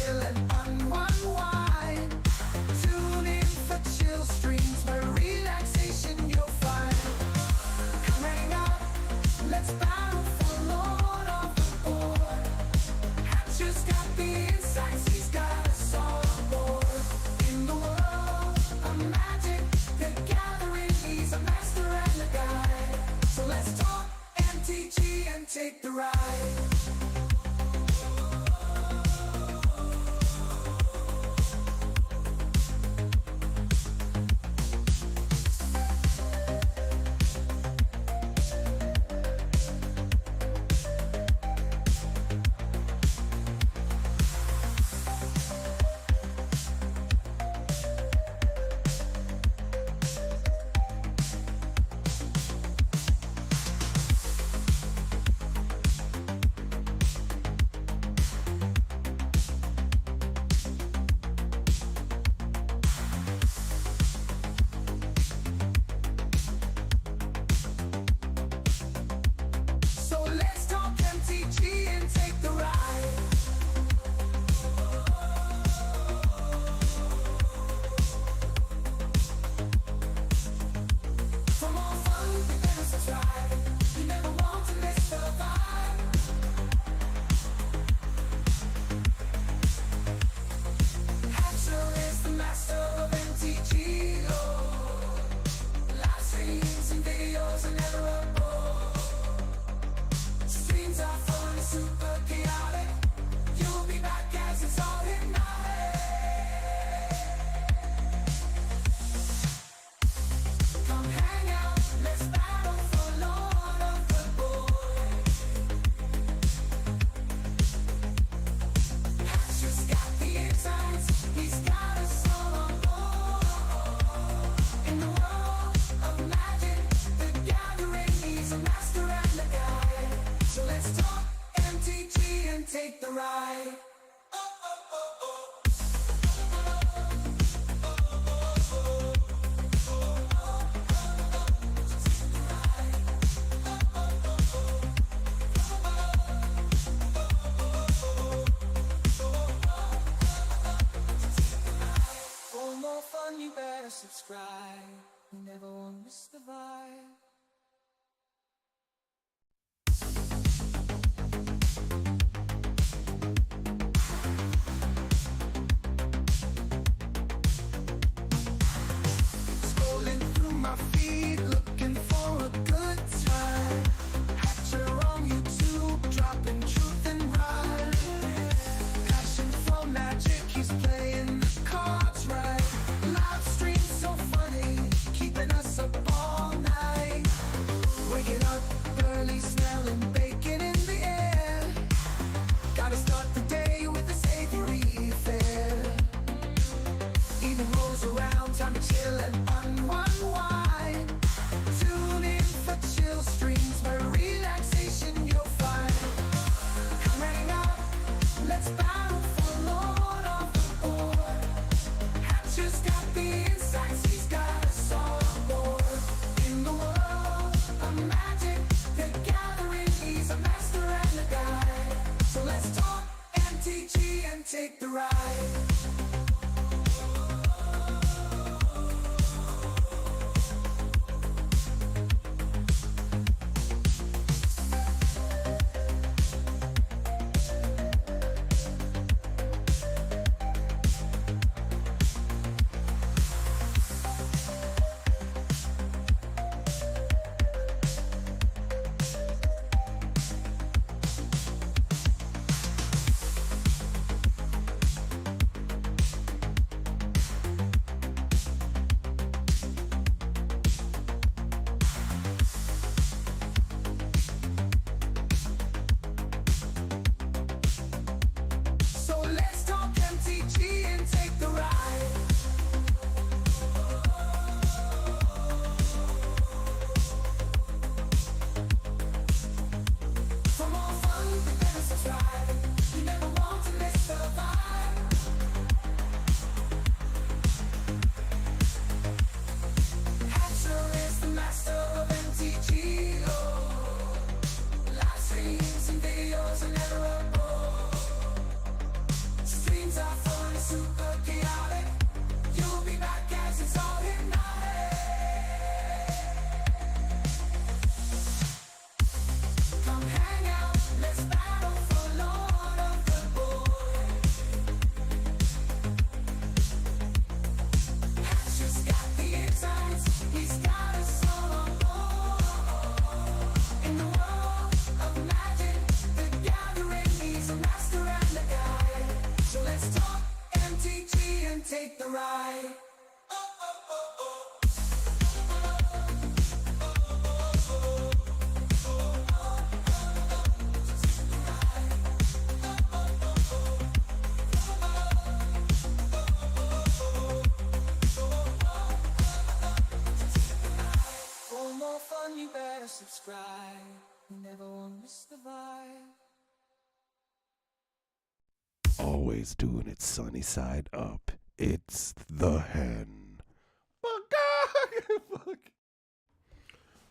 chill and unwind. Tune in for chill streams where relaxation you'll find. Come hang out, let's battle for Lord of the Board. Hatcher's got the insights, he's got us all on board. In the world of magic, the gathering, he's a master and a guide. So let's talk MTG and take the ride. Take the ride. For more fun, you better subscribe. You never won't miss the vibe. My feed, looking for a good time. Hatcher on YouTube, dropping truth and rhyme. Passion for magic, he's playing the cards right. Live stream so funny, keeping us up all night. Waking up early, smelling bacon in the air. Gotta start the day with a savory fare. Evening rolls around, time to chill and unwind. Tune in for chill streams where relaxation you'll find. Come hang out, let's battle for Lord of the Board. Hatcher's got the insights, he's got us all on board. In the world of magic, the gathering, he's a master and a guide. So let's talk MTG and take the ride. Things are fun, super chaotic. You'll be back as it's all hypnotic. Come hang out, let's battle for Lord of the Boys. Hatcher's got the insights, he's got us all on board. In the world of magic, the gathering needs a master and a guide. So let's talk MTG and take the ride. For more fun, you better subscribe. You never won't miss the vibe. Always doing it sunny side up. It's the hen. Fuck.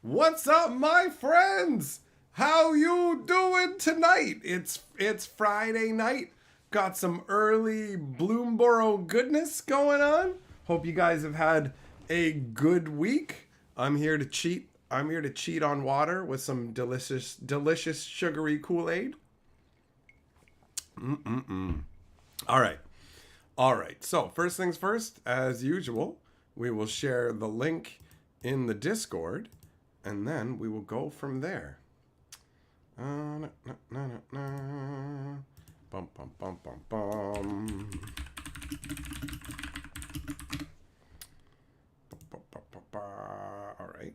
What's up, my friends? How you doing tonight? It's Friday night. Got some early Bloomburrow goodness going on. Hope you guys have had a good week. I'm here to cheat. I'm here to cheat on water with some delicious sugary Kool-Aid. All right. So first things first, as usual, we will share the link in the Discord, and then we will go from there. Bum, bum, bum, bum, bum. All right.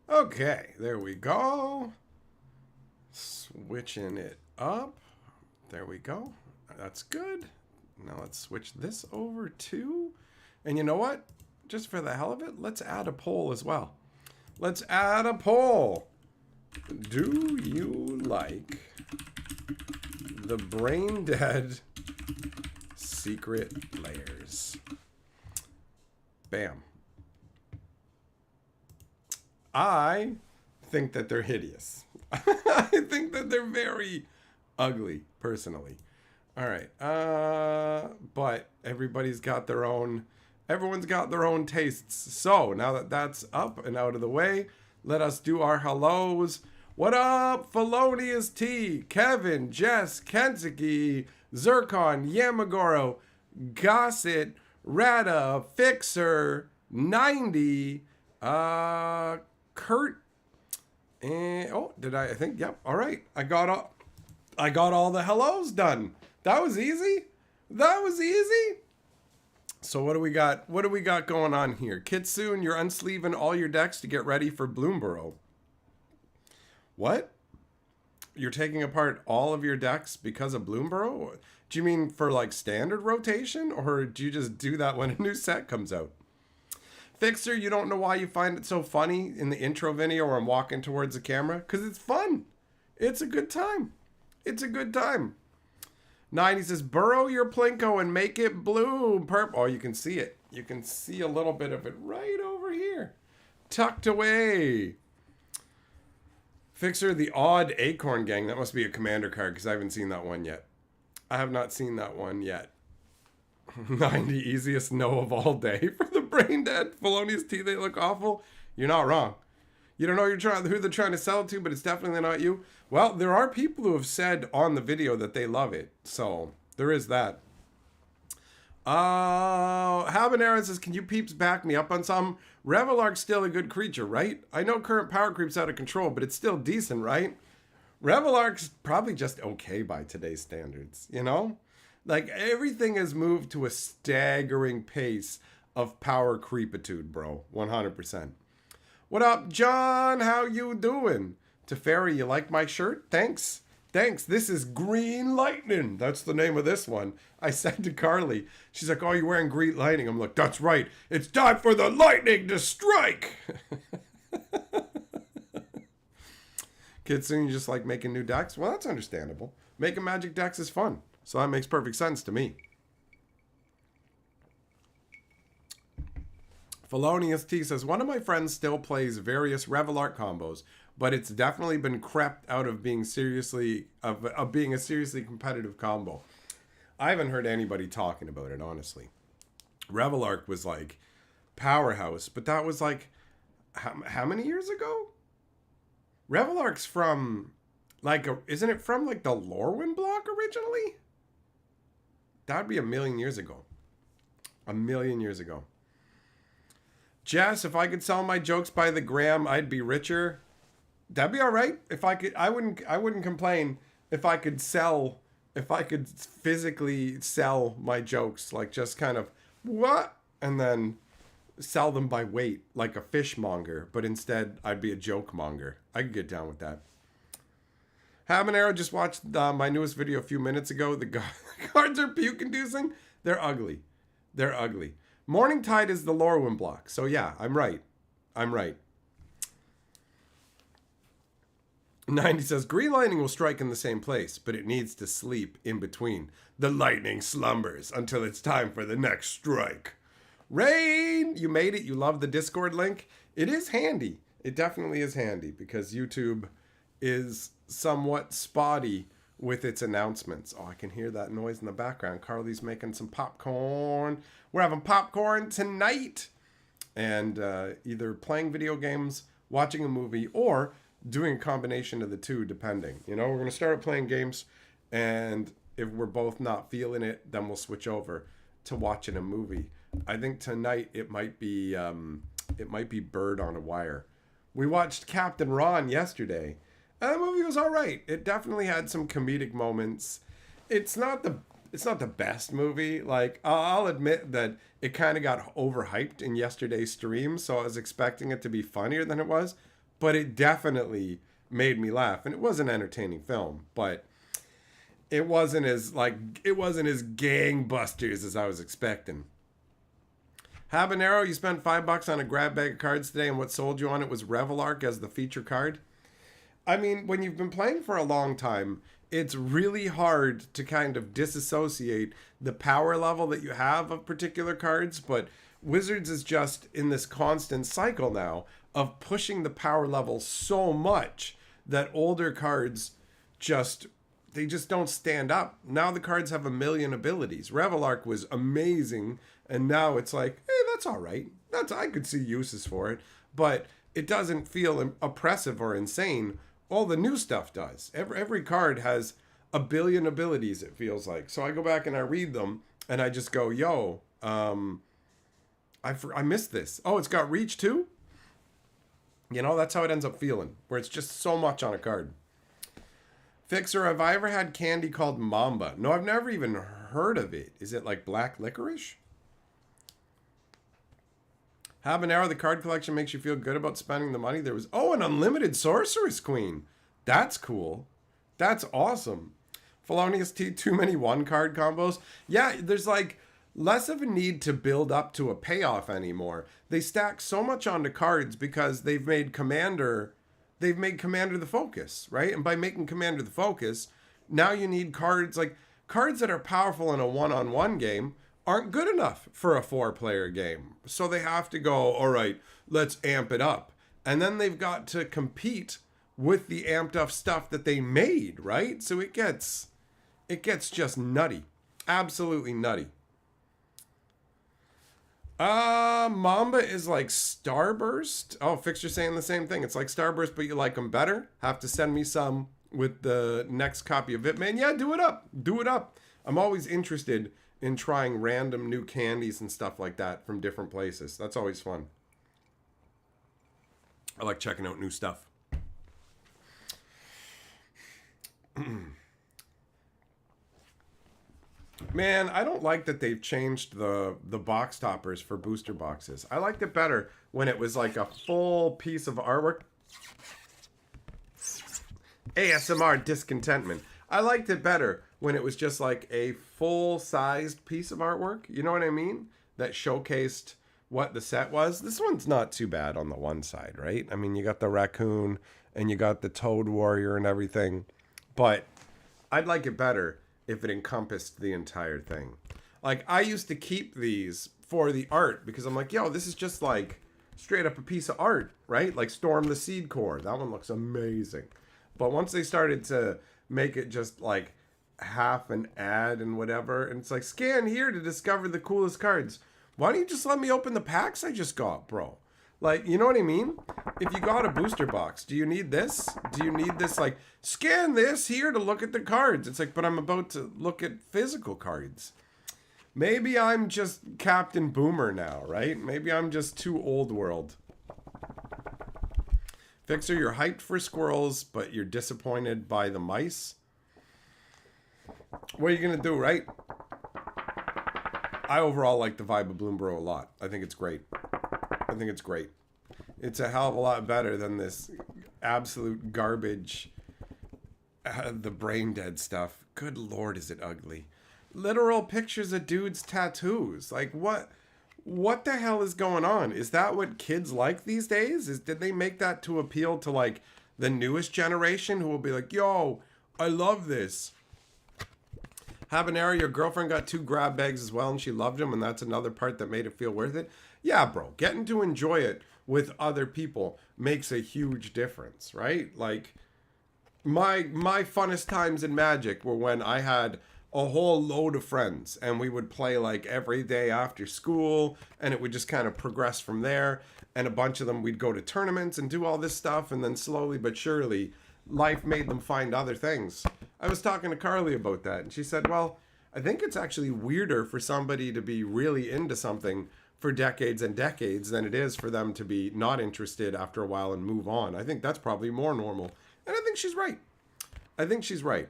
Okay, there we go. Switching it up. There we go. That's good. Now let's switch this over too. And you know what? Just for the hell of it, let's add a poll as well. Let's add a poll. Do you like the brain dead secret layers? Bam. I think that they're hideous. I think that they're very ugly, personally. All right. But everybody's got their own, everyone's got their own tastes. So now that that's up and out of the way, let us do our hellos. What up, Felonious T, Kevin, Jess, Kentucky, Zircon, Yamagoro, Gossett, Rada, Fixer, 90, Kurt, and I think, yep. All right. I got all the hellos done. That was easy. So what do we got? What do we got going on here? Kitsune, you're unsleeving all your decks to get ready for Bloomburrow. What? You're taking apart all of your decks because of Bloomburrow? Do you mean for like standard rotation, or do you just do that when a new set comes out? Fixer, you don't know why you find it so funny in the intro video where I'm walking towards the camera? Because it's fun. It's a good time. 90 says, burrow your Plinko and make it blue. Oh, you can see it. You can see a little bit of it right over here. Tucked away. Fixer, the odd acorn gang. That must be a commander card because I haven't seen that one yet. I have not seen that one yet. 90 easiest no of all day for the brain dead. Felonious T, they look awful. You're not wrong. You don't know who they're trying to sell it to, but it's definitely not you. Well, there are people who have said on the video that they love it. So there is that. Habanero says, can you peeps back me up on some? Revelark's still a good creature, right? I know current power creep's out of control, but it's still decent, right? Revelark's probably just okay by today's standards, you know? Like, everything has moved to a staggering pace of power creepitude, bro. 100%. What up, John? How you doing? Teferi, you like my shirt? Thanks. This is Green Lightning. That's the name of this one. I said to Carly. She's like, oh, you're wearing Green Lightning. I'm like, that's right. It's time for the lightning to strike. Kitsune, you just like making new decks? Well, that's understandable. Making magic decks is fun. So that makes perfect sense to me. Felonious T says, one of my friends still plays various Revelark combos, but it's definitely been crept out of being being a seriously competitive combo. I haven't heard anybody talking about it, honestly. Revelark was like powerhouse, but that was like how many years ago? Revelark's from like isn't it from like the Lorwyn block originally? That'd be a million years ago. A million years ago. Jess, if I could sell my jokes by the gram, I'd be richer. That'd be all right. If I could, I wouldn't complain if I could physically sell my jokes, like just kind of what, and then sell them by weight, like a fishmonger. But instead, I'd be a joke monger. I could get down with that. Habanero just watched my newest video a few minutes ago. The cards are puke-inducing. They're ugly. They're ugly. Morningtide is the Lorwyn block. So yeah, I'm right. 90 says, Green Lightning will strike in the same place, but it needs to sleep in between. The lightning slumbers until it's time for the next strike. Rain! You made it. You love the Discord link. It is handy. It definitely is handy because YouTube is somewhat spotty with its announcements. Oh, I can hear that noise in the background. Carly's making some popcorn. We're having popcorn tonight. And either playing video games, watching a movie, or doing a combination of the two, depending. You know, we're going to start playing games, and if we're both not feeling it, then we'll switch over to watching a movie. I think tonight it might be Bird on a Wire. We watched Captain Ron yesterday. And the movie was all right. It definitely had some comedic moments. It's not the best movie. Like, I'll admit that it kind of got overhyped in yesterday's stream, so I was expecting it to be funnier than it was. But it definitely made me laugh, and it was an entertaining film. But it wasn't as gangbusters as I was expecting. Habanero, you spent $5 on a grab bag of cards today, and what sold you on it was Revelark as the feature card. I mean, when you've been playing for a long time, it's really hard to kind of disassociate the power level that you have of particular cards, but Wizards is just in this constant cycle now of pushing the power level so much that older cards just don't stand up. Now the cards have a million abilities. Revelark was amazing, and now it's like, hey, that's all right. I could see uses for it, but it doesn't feel oppressive or insane. All the new stuff does. Every card has a billion abilities, it feels like. So I go back and I read them, and I just go, yo, I missed this. Oh, it's got reach too? You know, that's how it ends up feeling, where it's just so much on a card. Fixer, have I ever had candy called Mamba? No, I've never even heard of it. Is it like black licorice? Habanero, the card collection makes you feel good about spending the money. There was, an unlimited Sorceress Queen. That's cool. That's awesome. Felonious T, too many one-card combos. Yeah, there's like less of a need to build up to a payoff anymore. They stack so much onto cards because they've made Commander the focus, right? And by making Commander the focus, now you need cards that are powerful in a one-on-one game aren't good enough for a 4-player game. So they have to go, all right, let's amp it up. And then they've got to compete with the amped up stuff that they made, right? So it gets just nutty. Absolutely nutty. Mamba is like Starburst. Oh, Fixture saying the same thing. It's like Starburst, but you like them better. Have to send me some with the next copy of it, man. Yeah, do it up. Do it up. I'm always interested in trying random new candies and stuff like that from different places. That's always fun. I like checking out new stuff. Man, I don't like that they've changed the box toppers for booster boxes. I liked it better when it was like a full piece of artwork. ASMR discontentment. I liked it better when it was just like a full-sized piece of artwork. You know what I mean? That showcased what the set was. This one's not too bad on the one side, right? I mean, you got the raccoon and you got the toad warrior and everything. But I'd like it better if it encompassed the entire thing. Like, I used to keep these for the art because I'm like, yo, this is just like straight up a piece of art, right? Like Storm the Seed Core. That one looks amazing. But once they started to make it just like half an ad and whatever, and it's like, scan here to discover the coolest cards. Why don't you just let me open the packs I just got, bro? Like, you know what I mean? If you got a booster box, do you need this? Do you need this, like, scan this here to look at the cards? It's like, but I'm about to look at physical cards. Maybe I'm just Captain Boomer now, right? Maybe I'm just too old world. Fixer, you're hyped for squirrels, but you're disappointed by the mice. What are you going to do, right? I overall like the vibe of Bloomburrow a lot. I think it's great. I think it's great. It's a hell of a lot better than this absolute garbage, the brain dead stuff. Good Lord, is it ugly. Literal pictures of dudes' tattoos. Like, what the hell is going on? Is that what kids like these days? Did they make that to appeal to, like, the newest generation who will be like, yo, I love this. Habanero, your girlfriend got 2 grab bags as well and she loved them, and that's another part that made it feel worth it. Yeah, bro, getting to enjoy it with other people makes a huge difference, right? Like, my funnest times in Magic were when I had a whole load of friends and we would play like every day after school, and it would just kind of progress from there. And a bunch of them, we'd go to tournaments and do all this stuff, and then slowly but surely life made them find other things. I was talking to Carly about that, and she said, well, I think it's actually weirder for somebody to be really into something for decades and decades than it is for them to be not interested after a while and move on. I think that's probably more normal. And I think she's right. I think she's right.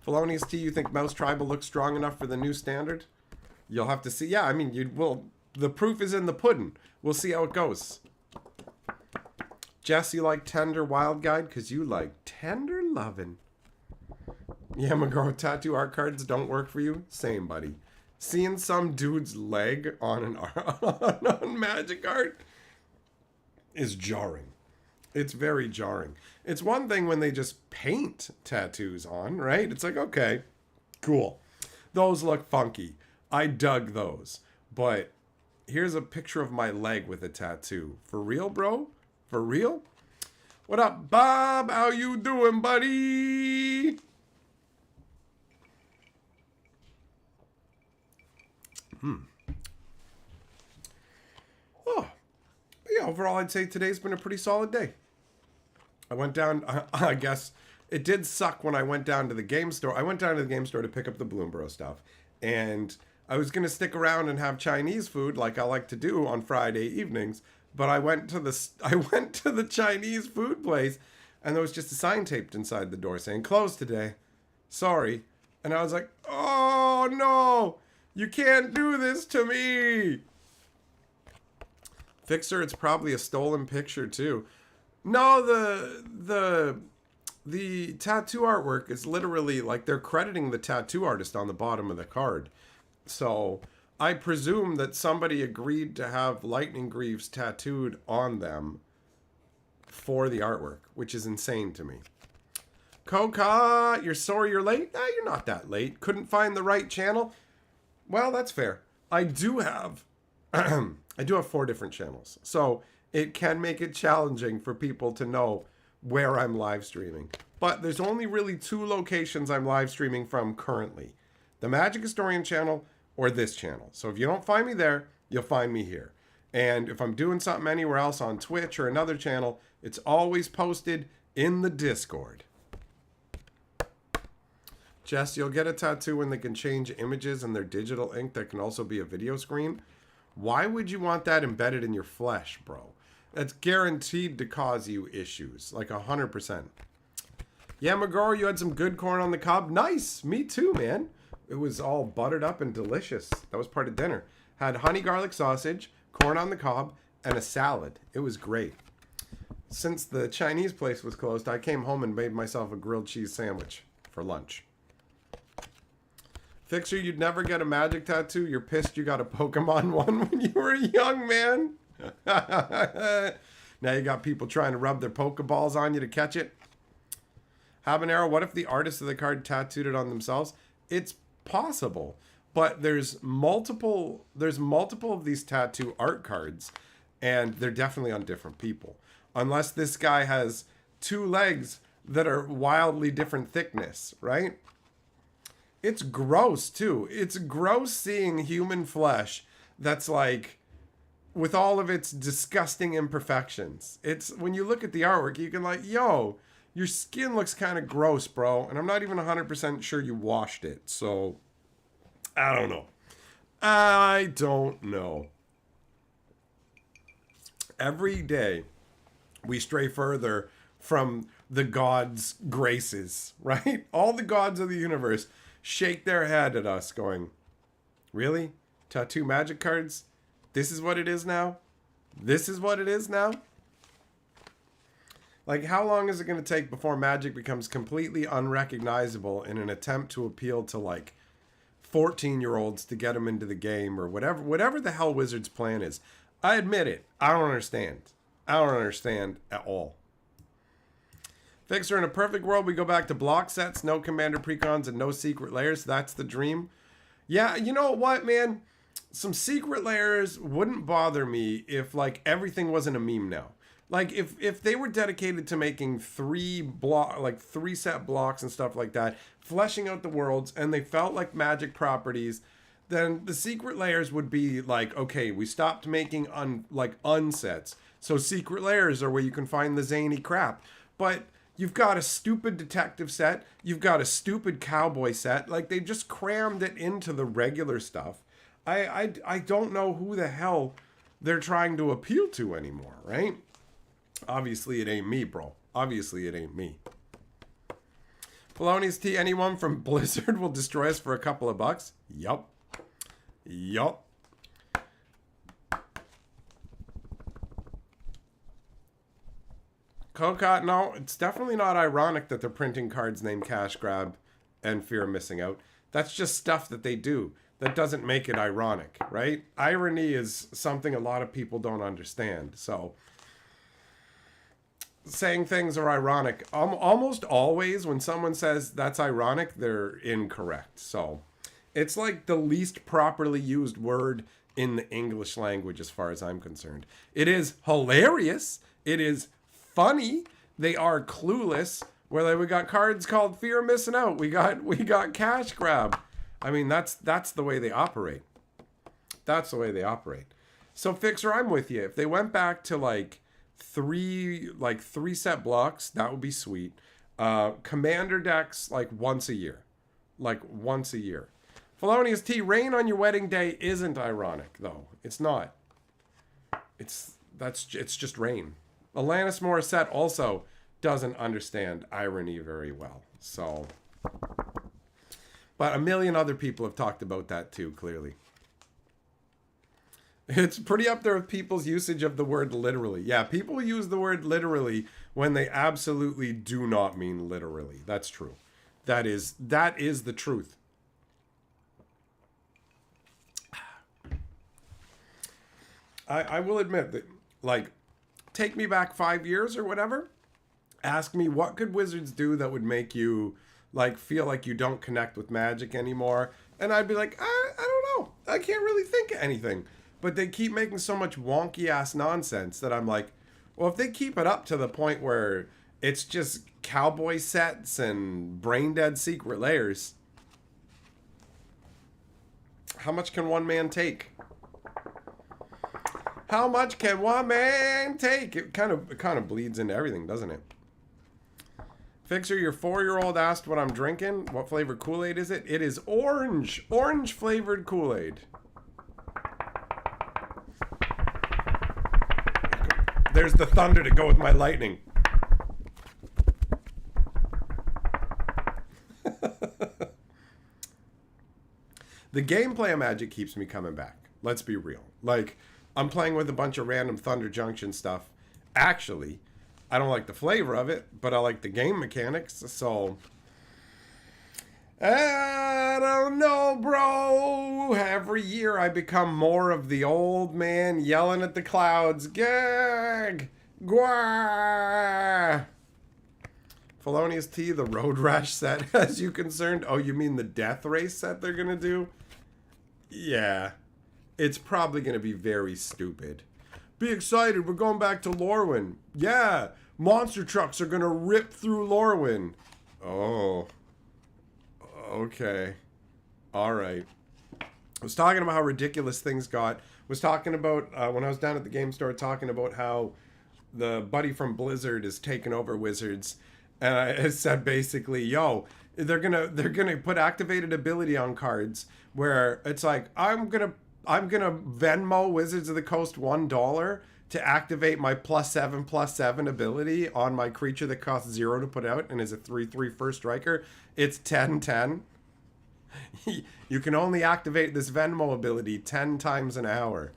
Felonious T, you think Mouse Tribal looks strong enough for the new standard? You'll have to see. Yeah, I mean, the proof is in the pudding. We'll see how it goes. Jess, you like Tender Wild Guide? Because you like tender lovin'. Yeah, McGraw, tattoo art cards don't work for you? Same, buddy. Seeing some dude's leg on on Magic art is jarring. It's very jarring. It's one thing when they just paint tattoos on, right? It's like, okay, cool. Those look funky. I dug those. But here's a picture of my leg with a tattoo. For real, bro? For real? What up, Bob? How you doing, buddy? Oh, yeah, overall, I'd say today's been a pretty solid day. I went down, I guess it did suck when I went down to the game store. I went down to the game store to pick up the Bloomburrow stuff. And I was going to stick around and have Chinese food like I like to do on Friday evenings. But I went to the Chinese food place, and there was just a sign taped inside the door saying, closed today. Sorry. And I was like, oh, no. You can't do this to me. Fixer, it's probably a stolen picture too. No, the tattoo artwork is literally like they're crediting the tattoo artist on the bottom of the card. So I presume that somebody agreed to have lightning greaves tattooed on them for the artwork, which is insane to me. Coca, you're sorry you're late? Nah, you're not that late. Couldn't find the right channel? Well, that's fair. I do have 4 different channels. So it can make it challenging for people to know where I'm live streaming. But there's only really 2 locations I'm live streaming from currently. The Magic Historian channel or this channel. So if you don't find me there, you'll find me here. And if I'm doing something anywhere else on Twitch or another channel, it's always posted in the Discord. Jess, you'll get a tattoo when they can change images in their digital ink that can also be a video screen. Why would you want that embedded in your flesh, bro? That's guaranteed to cause you issues, like 100%. Yeah, McGraw, you had some good corn on the cob. Nice, me too, man. It was all buttered up and delicious. That was part of dinner. Had honey garlic sausage, corn on the cob, and a salad. It was great. Since the Chinese place was closed, I came home and made myself a grilled cheese sandwich for lunch. Fixer, you'd never get a Magic tattoo. You're pissed you got a Pokemon one when you were a young man. Now you got people trying to rub their Pokeballs on you to catch it. Habanero, what if the artist of the card tattooed it on themselves? It's possible. But there's multiple of these tattoo art cards, and they're definitely on different people. Unless this guy has two legs that are wildly different thickness, right? It's gross too. It's gross seeing human flesh that's like with all of its disgusting imperfections. It's when you look at the artwork, you can like, yo, your skin looks kind of gross, bro. And I'm not even 100% sure you washed it. So I don't know. I don't know. Every day we stray further from the gods' graces, right? All the gods of the universe shake their head at us going, really? Tattoo magic cards? This is what it is now? This is what it is now? Like, how long is it going to take before magic becomes completely unrecognizable in an attempt to appeal to, like, 14-year-olds to get them into the game or whatever the hell Wizards' plan is? I admit it. I don't understand. I don't understand at all. Fixer, in a perfect world, we go back to block sets, no commander precons, and no secret layers. That's the dream. Yeah, you know what, man? Some secret layers wouldn't bother me if, like, everything wasn't a meme now. Like, if they were dedicated to making three set blocks and stuff like that, fleshing out the worlds, and they felt like Magic properties, then the secret layers would be like, okay, we stopped making unsets. So secret layers are where you can find the zany crap. But you've got a stupid detective set. You've got a stupid cowboy set. Like, they just crammed it into the regular stuff. I don't know who the hell they're trying to appeal to anymore, right? Obviously, it ain't me, bro. Obviously, it ain't me. Polonius T, anyone from Blizzard will destroy us for a couple of bucks? Yup. Yup. Cocott, no, it's definitely not ironic that they're printing cards named Cash Grab and Fear of Missing Out. That's just stuff that they do. That doesn't make it ironic, right? Irony is something a lot of people don't understand. So, saying things are ironic, almost always when someone says that's ironic, they're incorrect. So, it's like the least properly used word in the English language as far as I'm concerned. It is hilarious. It is funny. They are clueless. Where we got cards called Fear of Missing Out. We got Cash Grab. I mean, that's the way they operate. That's the way they operate. So Fixer, I'm with you. If they went back to like three set blocks, that would be sweet. Commander decks like once a year. Like once a year. Felonious T, rain on your wedding day isn't ironic, though. It's not. It's just rain. Alanis Morissette also doesn't understand irony very well. So, but a million other people have talked about that too, clearly. It's pretty up there with people's usage of the word literally. Yeah, people use the word literally when they absolutely do not mean literally. That's true. That is the truth. I will admit that, like, take me back 5 years or whatever. Ask me what could Wizards do that would make you like feel like you don't connect with Magic anymore, and I'd be like, I don't know. I can't really think of anything. But they keep making so much wonky ass nonsense that I'm like, well, if they keep it up to the point where it's just cowboy sets and brain dead secret layers, how much can one man take? How much can one man take? It kind of bleeds into everything, doesn't it? Fixer, your 4-year-old asked what I'm drinking. What flavor Kool-Aid is it? It is orange. Orange flavored Kool-Aid. There's the thunder to go with my lightning. The gameplay of Magic keeps me coming back. Let's be real. Like, I'm playing with a bunch of random Thunder Junction stuff. Actually, I don't like the flavor of it, but I like the game mechanics, so I don't know, bro. Every year I become more of the old man yelling at the clouds. Gag! Gwah! Felonious T, the Road Rash set has you concerned? Oh, you mean the Death Race set they're gonna do? Yeah. It's probably gonna be very stupid. Be excited, we're going back to Lorwyn. Yeah, monster trucks are gonna rip through Lorwyn. Oh. Okay. Alright. I was talking about how ridiculous things got. Was talking about, when I was down at the game store, talking about how the buddy from Blizzard is taking over Wizards. And I said basically, yo, they're gonna put activated ability on cards where it's like, I'm gonna Venmo Wizards of the Coast $1 to activate my +7/+7 ability on my creature that costs 0 to put out and is a 3/3 first striker. It's 10/10. You can only activate this Venmo ability 10 times an hour.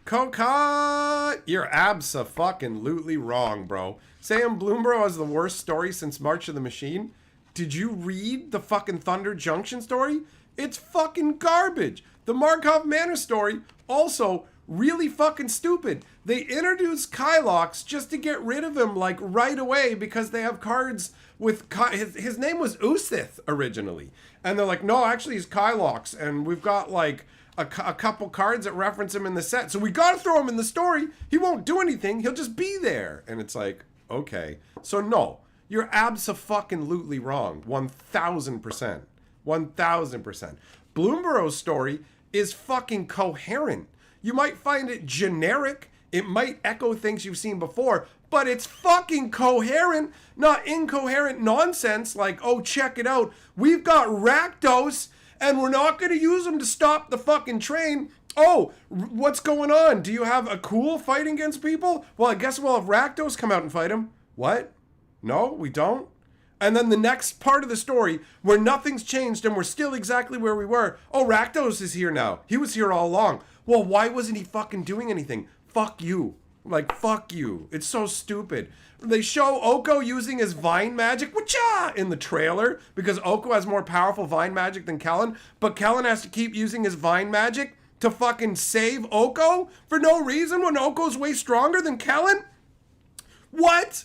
Coca, you're abso-fucking-lutely wrong, bro. Saying Bloomburrow has the worst story since March of the Machine? Did you read the fucking Thunder Junction story? It's fucking garbage. The Markov Manor story, also really fucking stupid. They introduced Kylox just to get rid of him, like, right away because they have cards with... His name was Usith originally. And they're like, no, actually he's Kylox. And we've got, like... A couple cards that reference him in the set. So we gotta throw him in the story. He won't do anything. He'll just be there. And it's like, okay. So no, you're abso-fucking-lutely wrong. 1,000%. 1,000%. Bloomburrow's story is fucking coherent. You might find it generic. It might echo things you've seen before. But it's fucking coherent, not incoherent nonsense like, oh, check it out. We've got Rakdos. And we're not going to use them to stop the fucking train. Oh, what's going on? Do you have a cool fighting against people? Well, I guess we'll have Rakdos come out and fight him. What? No, we don't? And then the next part of the story, where nothing's changed and we're still exactly where we were. Oh, Rakdos is here now. He was here all along. Well, why wasn't he fucking doing anything? Fuck you. Like, fuck you. It's so stupid. They show Oko using his vine magic, whatcha, in the trailer, because Oko has more powerful vine magic than Kellen, but Kellen has to keep using his vine magic to fucking save Oko for no reason when Oko's way stronger than Kellen? What?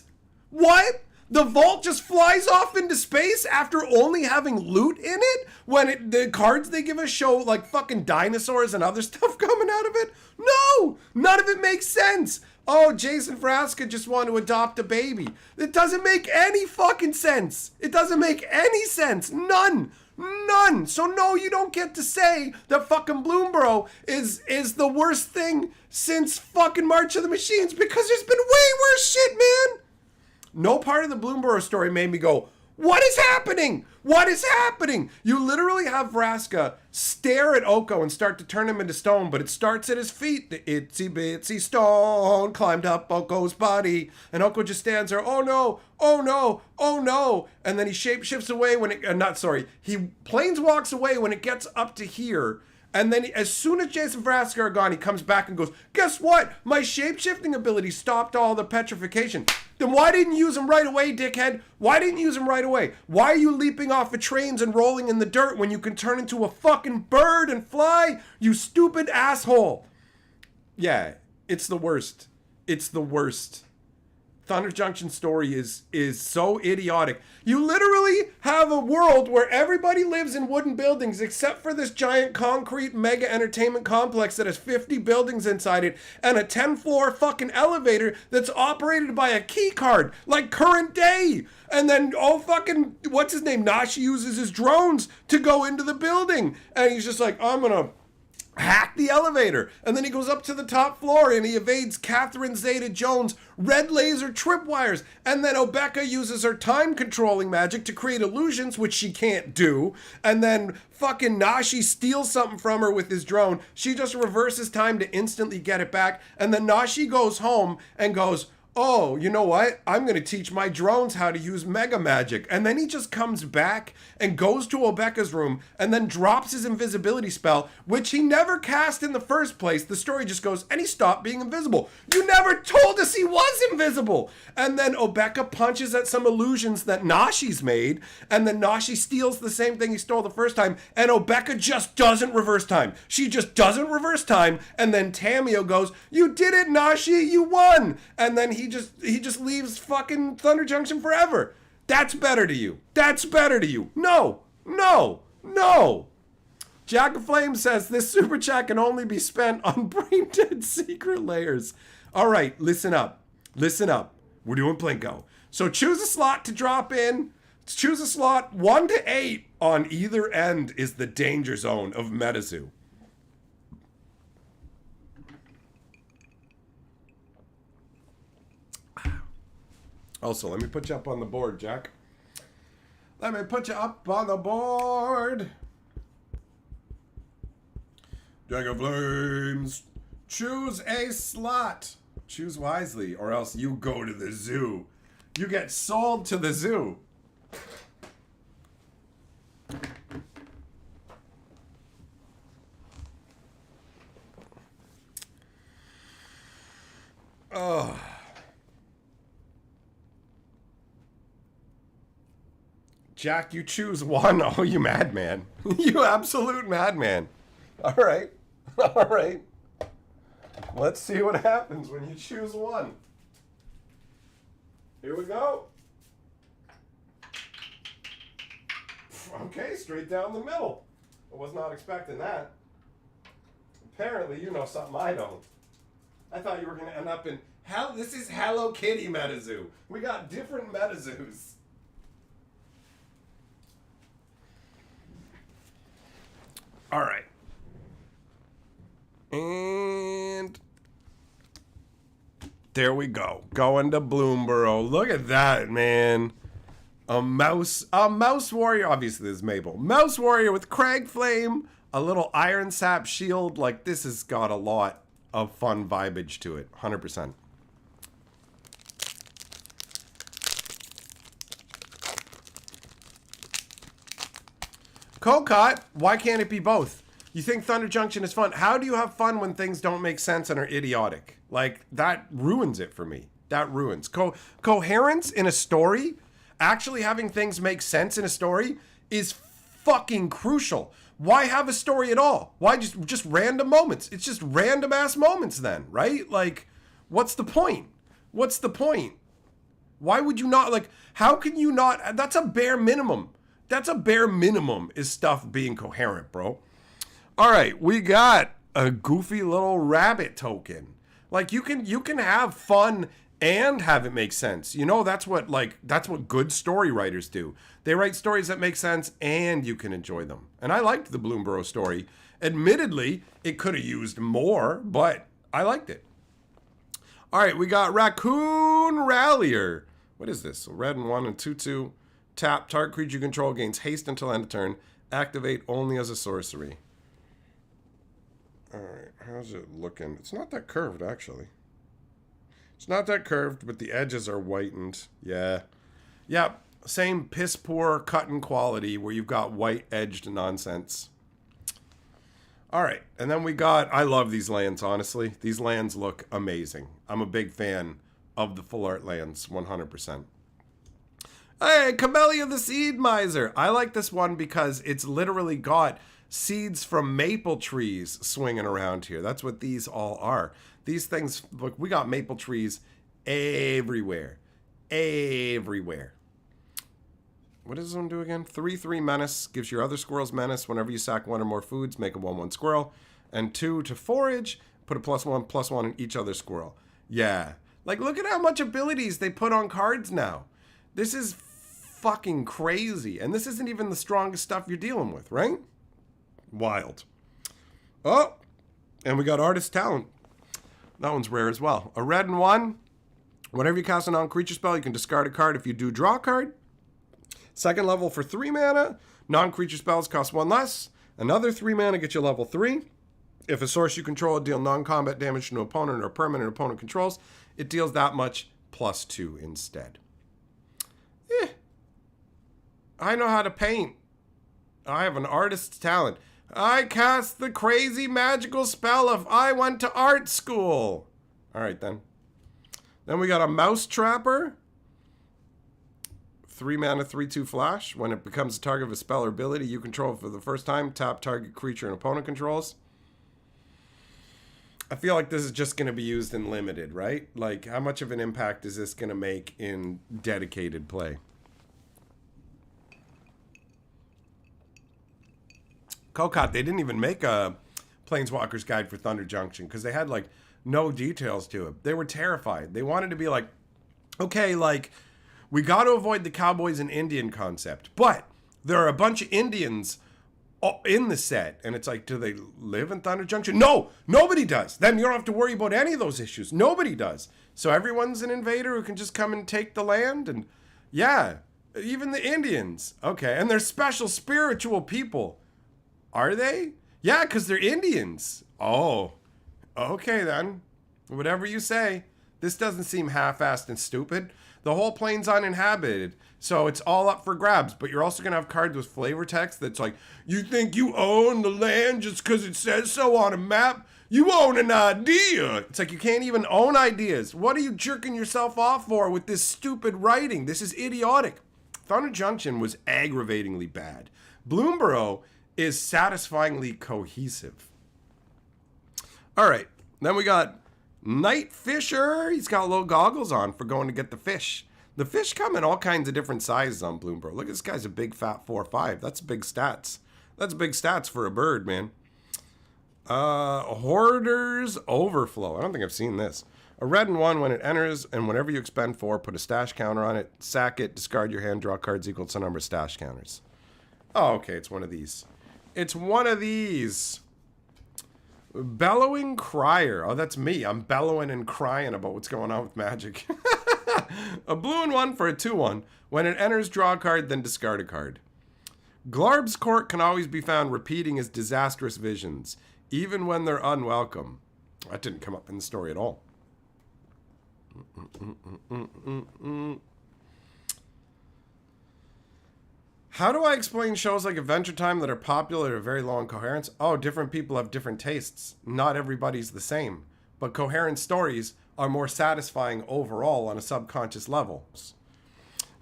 What? The vault just flies off into space after only having loot in it? When the cards they give us show like fucking dinosaurs and other stuff coming out of it? No! None of it makes sense! Oh, Jason Frasca just wanted to adopt a baby. It doesn't make any fucking sense. It doesn't make any sense. None. None. So no, you don't get to say that fucking Bloomburrow is the worst thing since fucking March of the Machines because there's been way worse shit, man. No part of the Bloomburrow story made me go, what is happening? What is happening? You literally have Vraska stare at Oko and start to turn him into stone, but it starts at his feet. The itsy bitsy stone climbed up Oko's body, and Oko just stands there. Oh no, oh no, oh no. And then he shapeshifts away when it, he planeswalks away when it gets up to here. And then as soon as Jason Vraska are gone, he comes back and goes, guess what? My shapeshifting ability stopped all the petrification. Then why didn't you use him right away, dickhead? Why didn't you use him right away? Why are you leaping off of trains and rolling in the dirt when you can turn into a fucking bird and fly? You stupid asshole. Yeah, it's the worst. It's the worst. Thunder Junction story is so idiotic. You literally have a world where everybody lives in wooden buildings except for this giant concrete mega entertainment complex that has 50 buildings inside it and a 10-floor fucking elevator that's operated by a key card, like current day. And then, oh fucking, what's his name? Nashi uses his drones to go into the building. And he's just like, I'm gonna hack the elevator, and then he goes up to the top floor and he evades Catherine Zeta-Jones' red laser tripwires, and then Obeka uses her time controlling magic to create illusions, which she can't do, and then fucking Nashi steals something from her with his drone. She just reverses time to instantly get it back, and then Nashi goes home and goes, oh, you know what? I'm going to teach my drones how to use mega magic. And then he just comes back and goes to Obeka's room and then drops his invisibility spell, which he never cast in the first place. The story just goes, and he stopped being invisible. You never told us he was invisible. And then Obeka punches at some illusions that Nashi's made, and then Nashi steals the same thing he stole the first time, and Obeka just doesn't reverse time. She just doesn't reverse time, and then Tamio goes, you did it, Nashi, you won. And then he just leaves fucking Thunder Junction forever. That's better to you. That's better to you. No, no, no. Jack of Flames says this super chat can only be spent on brain dead secret layers. All right, listen up. Listen up. We're doing Plinko. So choose a slot to drop in. Choose a slot 1 to 8 on either end is the danger zone of MetaZoo. Also, let me put you up on the board, Jack. Let me put you up on the board. Jack of Flames. Choose a slot. Choose wisely, or else you go to the zoo. You get sold to the zoo. Oh. Jack, you choose one. Oh, you madman. You absolute madman. All right. All right. Let's see what happens when you choose one. Here we go. Okay, straight down the middle. I was not expecting that. Apparently, you know something I don't. I thought you were going to end up in hell. This is Hello Kitty MetaZoo. We got different MetaZoos. All right. And there we go. Going to Bloomburrow. Look at that, man. A mouse warrior. Obviously, this is Mabel. Mouse warrior with Crag Flame, a little Iron Sap shield. Like, this has got a lot of fun vibage to it. 100%. Kokot, why can't it be both? You think Thunder Junction is fun. How do you have fun when things don't make sense and are idiotic? Like, that ruins it for me. That ruins. Coherence in a story, actually having things make sense in a story is fucking crucial. Why have a story at all? Why just random moments? It's just random ass moments then, right? Like, what's the point? What's the point? Why would you not, like, how can you not? That's a bare minimum. That's a bare minimum is stuff being coherent, bro. All right, we got a goofy little rabbit token. Like, you can have fun and have it make sense. You know, that's what good story writers do. They write stories that make sense and you can enjoy them. And I liked the Bloomburrow story. Admittedly, it could have used more, but I liked it. All right, we got Raccoon Rallier. What is this? Red and 1 and 2/2. Tap, target creature you control gains haste until end of turn. Activate only as a sorcery. Alright, how's it looking? It's not that curved, actually. It's not that curved, but the edges are whitened. Yeah. Yep, same piss poor cutting quality where you've got white edged nonsense. Alright, and then we got, I love these lands, honestly. These lands look amazing. I'm a big fan of the full art lands, 100%. Hey, Camellia the Seed Miser. I like this one because it's literally got seeds from maple trees swinging around here. That's what these all are. These things, look, we got maple trees everywhere. Everywhere. What does this one do again? 3/3 menace. Gives your other squirrels menace. Whenever you sack 1 or more foods, make a 1/1 squirrel. And 2 to forage. Put a +1/+1 in each other squirrel. Yeah. Like, look at how much abilities they put on cards now. This is fucking crazy. And this isn't even the strongest stuff you're dealing with, right? Wild. Oh, and we got Artist Talent. That one's rare as well. A red and 1. Whenever you cast a non-creature spell, you can discard a card. If you do, draw a card. Second level for 3 mana. Non-creature spells cost 1 less. Another 3 mana gets you level 3. If a source you control deal non-combat damage to an opponent or a permanent opponent controls, it deals that much +2 instead. I know how to paint. I have an artist's talent. I cast the crazy magical spell if I went to art school. All right, then. Then we got a Mouse Trapper. 3 mana, 3/2 flash. When it becomes a target of a spell or ability you control for the first time, tap target creature an opponent controls. I feel like this is just going to be used in limited, right? Like, how much of an impact is this going to make in dedicated play? Kokot, they didn't even make a Planeswalker's Guide for Thunder Junction because they had, like, no details to it. They were terrified. They wanted to be like, okay, like, we got to avoid the Cowboys and Indian concept, but there are a bunch of Indians in the set, and it's like, do they live in Thunder Junction? No, nobody does. Then you don't have to worry about any of those issues. Nobody does. So everyone's an invader who can just come and take the land, and yeah, even the Indians. Okay, and they're special spiritual people. Are they? Yeah, because they're Indians. Oh, okay then. Whatever you say. This doesn't seem half-assed and stupid. The whole plane's uninhabited, so it's all up for grabs. But you're also going to have cards with flavor text that's like, you think you own the land just because it says so on a map? You own an idea. It's like you can't even own ideas. What are you jerking yourself off for with this stupid writing? This is idiotic. Thunder Junction was aggravatingly bad. Bloomburrow is satisfyingly cohesive. All right, then we got Night Fisher. He's got little goggles on for going to get the fish. The fish come in all kinds of different sizes on Bloomburrow. Look, this guy's a big fat 4/5. That's big stats. That's big stats for a bird, man. Hoarder's Overflow. I don't think I've seen this. A red and 1 when it enters, and whenever you expend 4, put a stash counter on it, sack it, discard your hand, draw cards equal to the number of stash counters. Oh, okay, it's one of these. It's one of these. Bellowing Crier. Oh, that's me. I'm bellowing and crying about what's going on with Magic. A blue and 1 for a 2/1. When it enters, draw a card, then discard a card. Glarb's Court can always be found repeating his disastrous visions, even when they're unwelcome. That didn't come up in the story at all. How do I explain shows like Adventure Time that are popular or very low in coherence? Oh, different people have different tastes. Not everybody's the same. But coherent stories are more satisfying overall on a subconscious level.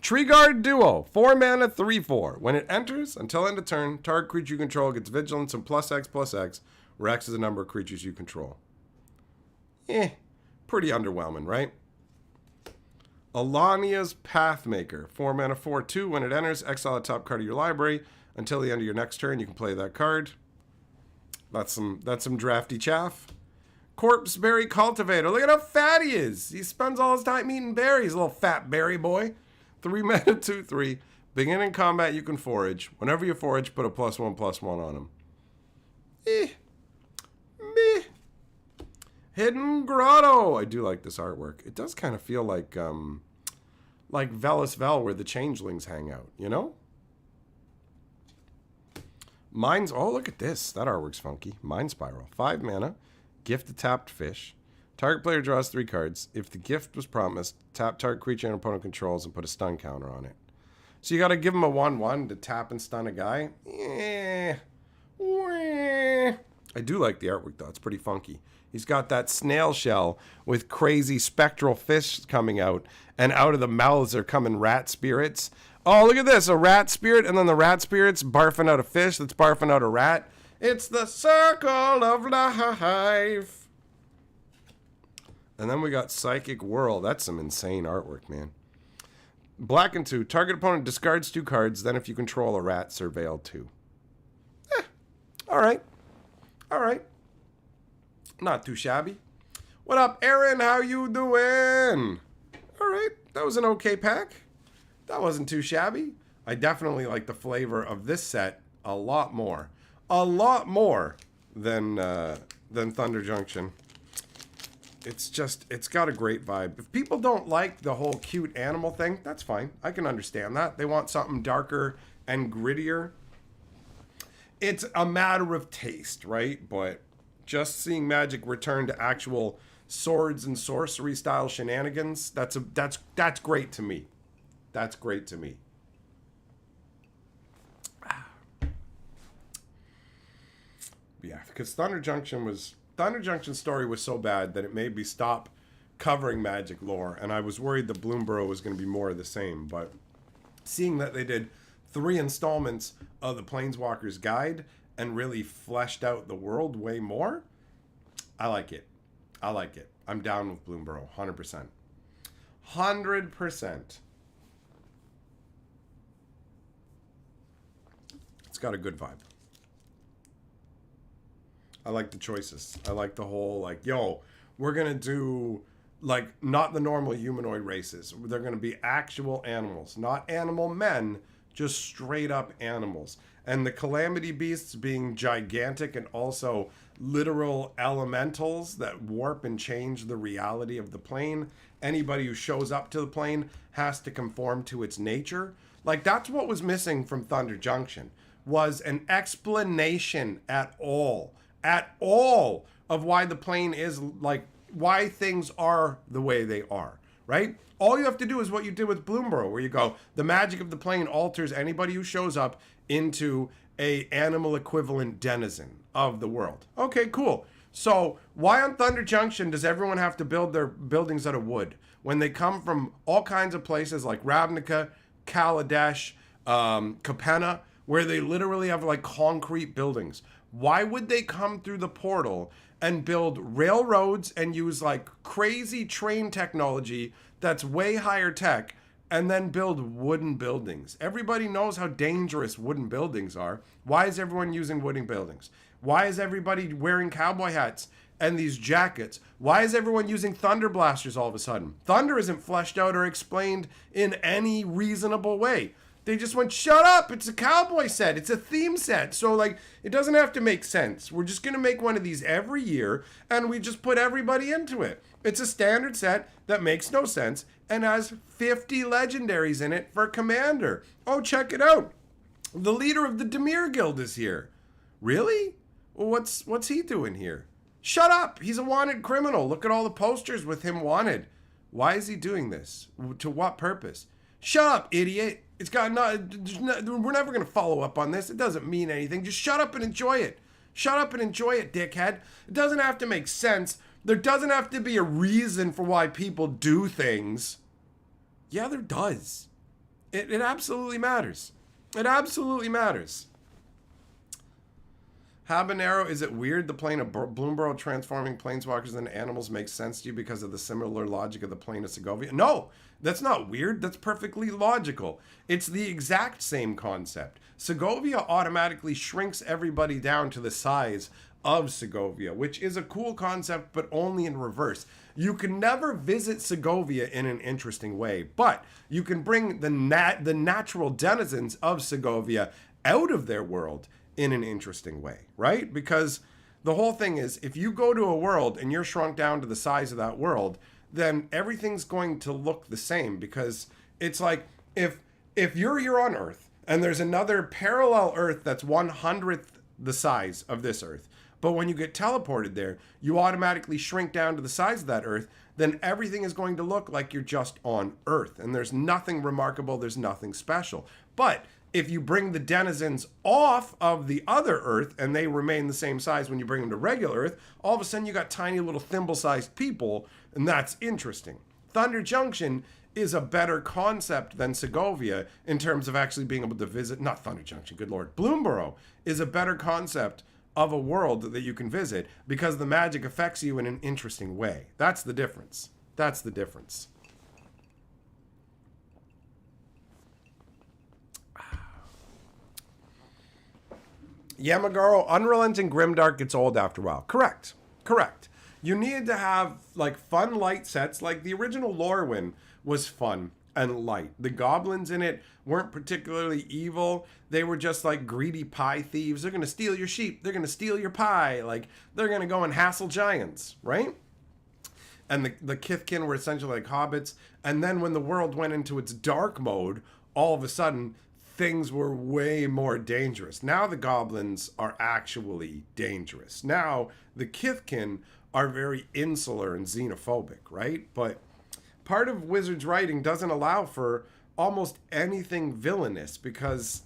Treeguard Duo, 4 mana, 3/4. When it enters, until end of turn, target creature you control gets vigilance and +X/+X, where X is the number of creatures you control. Pretty underwhelming, right? Alania's Pathmaker, 4 mana, 4/2. When it enters, exile a top card of your library. Until the end of your next turn, you can play that card. That's some drafty chaff. Corpseberry Cultivator. Look at how fat he is. He spends all his time eating berries, little fat berry boy. 3 mana, 2/3. Beginning combat, you can forage. Whenever you forage, put a +1/+1 on him. Meh. Hidden Grotto. I do like this artwork. It does kind of feel like Velis Vel, where the changelings hang out, you know? Mine's, oh, look at this. That artwork's funky. Mind Spiral. 5 mana. Gift a tapped fish. Target player draws 3 cards. If the gift was promised, tap target creature and opponent controls and put a stun counter on it. So you got to give him a 1/1 to tap and stun a guy. I do like the artwork, though. It's pretty funky. He's got that snail shell with crazy spectral fish coming out, and out of the mouths are coming rat spirits. Oh, look at this. A rat spirit, and then the rat spirit's barfing out a fish that's barfing out a rat. It's the circle of life. And then we got Psychic Whirl. That's some insane artwork, man. Black and 2. Target opponent discards 2 cards. Then if you control a rat, surveil 2. All right. All right. Not too shabby. What up, Aaron? How you doing? All right. That was an okay pack. That wasn't too shabby. I definitely like the flavor of this set a lot more. A lot more than Thunder Junction. It's got a great vibe. If people don't like the whole cute animal thing, that's fine. I can understand that. They want something darker and grittier. It's a matter of taste, right? But just seeing Magic return to actual swords and sorcery style shenanigans, that's great to me. That's great to me. Yeah, because Thunder Junction's story was so bad that it made me stop covering Magic lore, and I was worried that Bloomburrow was going to be more of the same. But seeing that they did 3 installments of the Planeswalker's Guide and really fleshed out the world way more, I like it. I like it. I'm down with Bloomburrow, 100%. 100%. It's got a good vibe. I like the choices. I like the whole, like, yo, we're going to do, like, not the normal humanoid races. They're going to be actual animals. Not animal men, just straight up animals. And the calamity beasts being gigantic and also literal elementals that warp and change the reality of the plane. Anybody who shows up to the plane has to conform to its nature. Like, that's what was missing from Thunder Junction, was an explanation at all of why the plane is, like, why things are the way they are, right? All you have to do is what you did with Bloomburrow, where you go, the magic of the plane alters anybody who shows up into a animal equivalent denizen of the world. Okay, cool. So why on Thunder Junction does everyone have to build their buildings out of wood when they come from all kinds of places like Ravnica, Kaladesh, Capenna, where they literally have like concrete buildings? Why would they come through the portal and build railroads and use like crazy train technology that's way higher tech and then build wooden buildings? Everybody knows how dangerous wooden buildings are. Why is everyone using wooden buildings? Why is everybody wearing cowboy hats and these jackets? Why is everyone using thunder blasters all of a sudden? Thunder isn't fleshed out or explained in any reasonable way. They just went, shut up, it's a cowboy set, it's a theme set. So, like, it doesn't have to make sense. We're just going to make one of these every year, and we just put everybody into it. It's a standard set that makes no sense and has 50 legendaries in it for Commander. Oh, check it out. The leader of the Dimir Guild is here. Really? Well, what's he doing here? Shut up, he's a wanted criminal. Look at all the posters with him wanted. Why is he doing this? To what purpose? Shut up, idiot. It's got we're never going to follow up on this. It doesn't mean anything. Just shut up and enjoy it. Shut up and enjoy it, dickhead. It doesn't have to make sense. There doesn't have to be a reason for why people do things. Yeah, there does. It absolutely matters. It absolutely matters. Habanero, is it weird the plane of Bloomburrow transforming planeswalkers into animals makes sense to you because of the similar logic of the plane of Segovia? No, that's not weird. That's perfectly logical. It's the exact same concept. Segovia automatically shrinks everybody down to the size of Segovia, which is a cool concept, but only in reverse. You can never visit Segovia in an interesting way, but you can bring the natural denizens of Segovia out of their world in an interesting way, right? Because the whole thing is, if you go to a world and you're shrunk down to the size of that world, then everything's going to look the same, because it's like if you're here on Earth and there's another parallel Earth that's 1/100th the size of this Earth, but when you get teleported there, you automatically shrink down to the size of that Earth, then everything is going to look like you're just on Earth, and there's nothing remarkable, there's nothing special. But if you bring the denizens off of the other Earth and they remain the same size when you bring them to regular Earth, all of a sudden you got tiny little thimble-sized people, and that's interesting. Thunder Junction is a better concept than Segovia in terms of actually being able to visit, not Thunder Junction, good lord, Bloomburrow is a better concept of a world that you can visit because the magic affects you in an interesting way. That's the difference. That's the difference. Yamagaro, Unrelenting Grimdark gets old after a while. Correct. You need to have like fun light sets. Like the original Lorwyn was fun and light. The goblins in it weren't particularly evil. They were just like greedy pie thieves. They're going to steal your sheep. They're going to steal your pie. Like they're going to go and hassle giants, right? And the Kithkin were essentially like hobbits. And then when the world went into its dark mode, all of a sudden things were way more dangerous. Now the goblins are actually dangerous. Now the Kithkin are very insular and xenophobic, right? But part of Wizard's writing doesn't allow for almost anything villainous because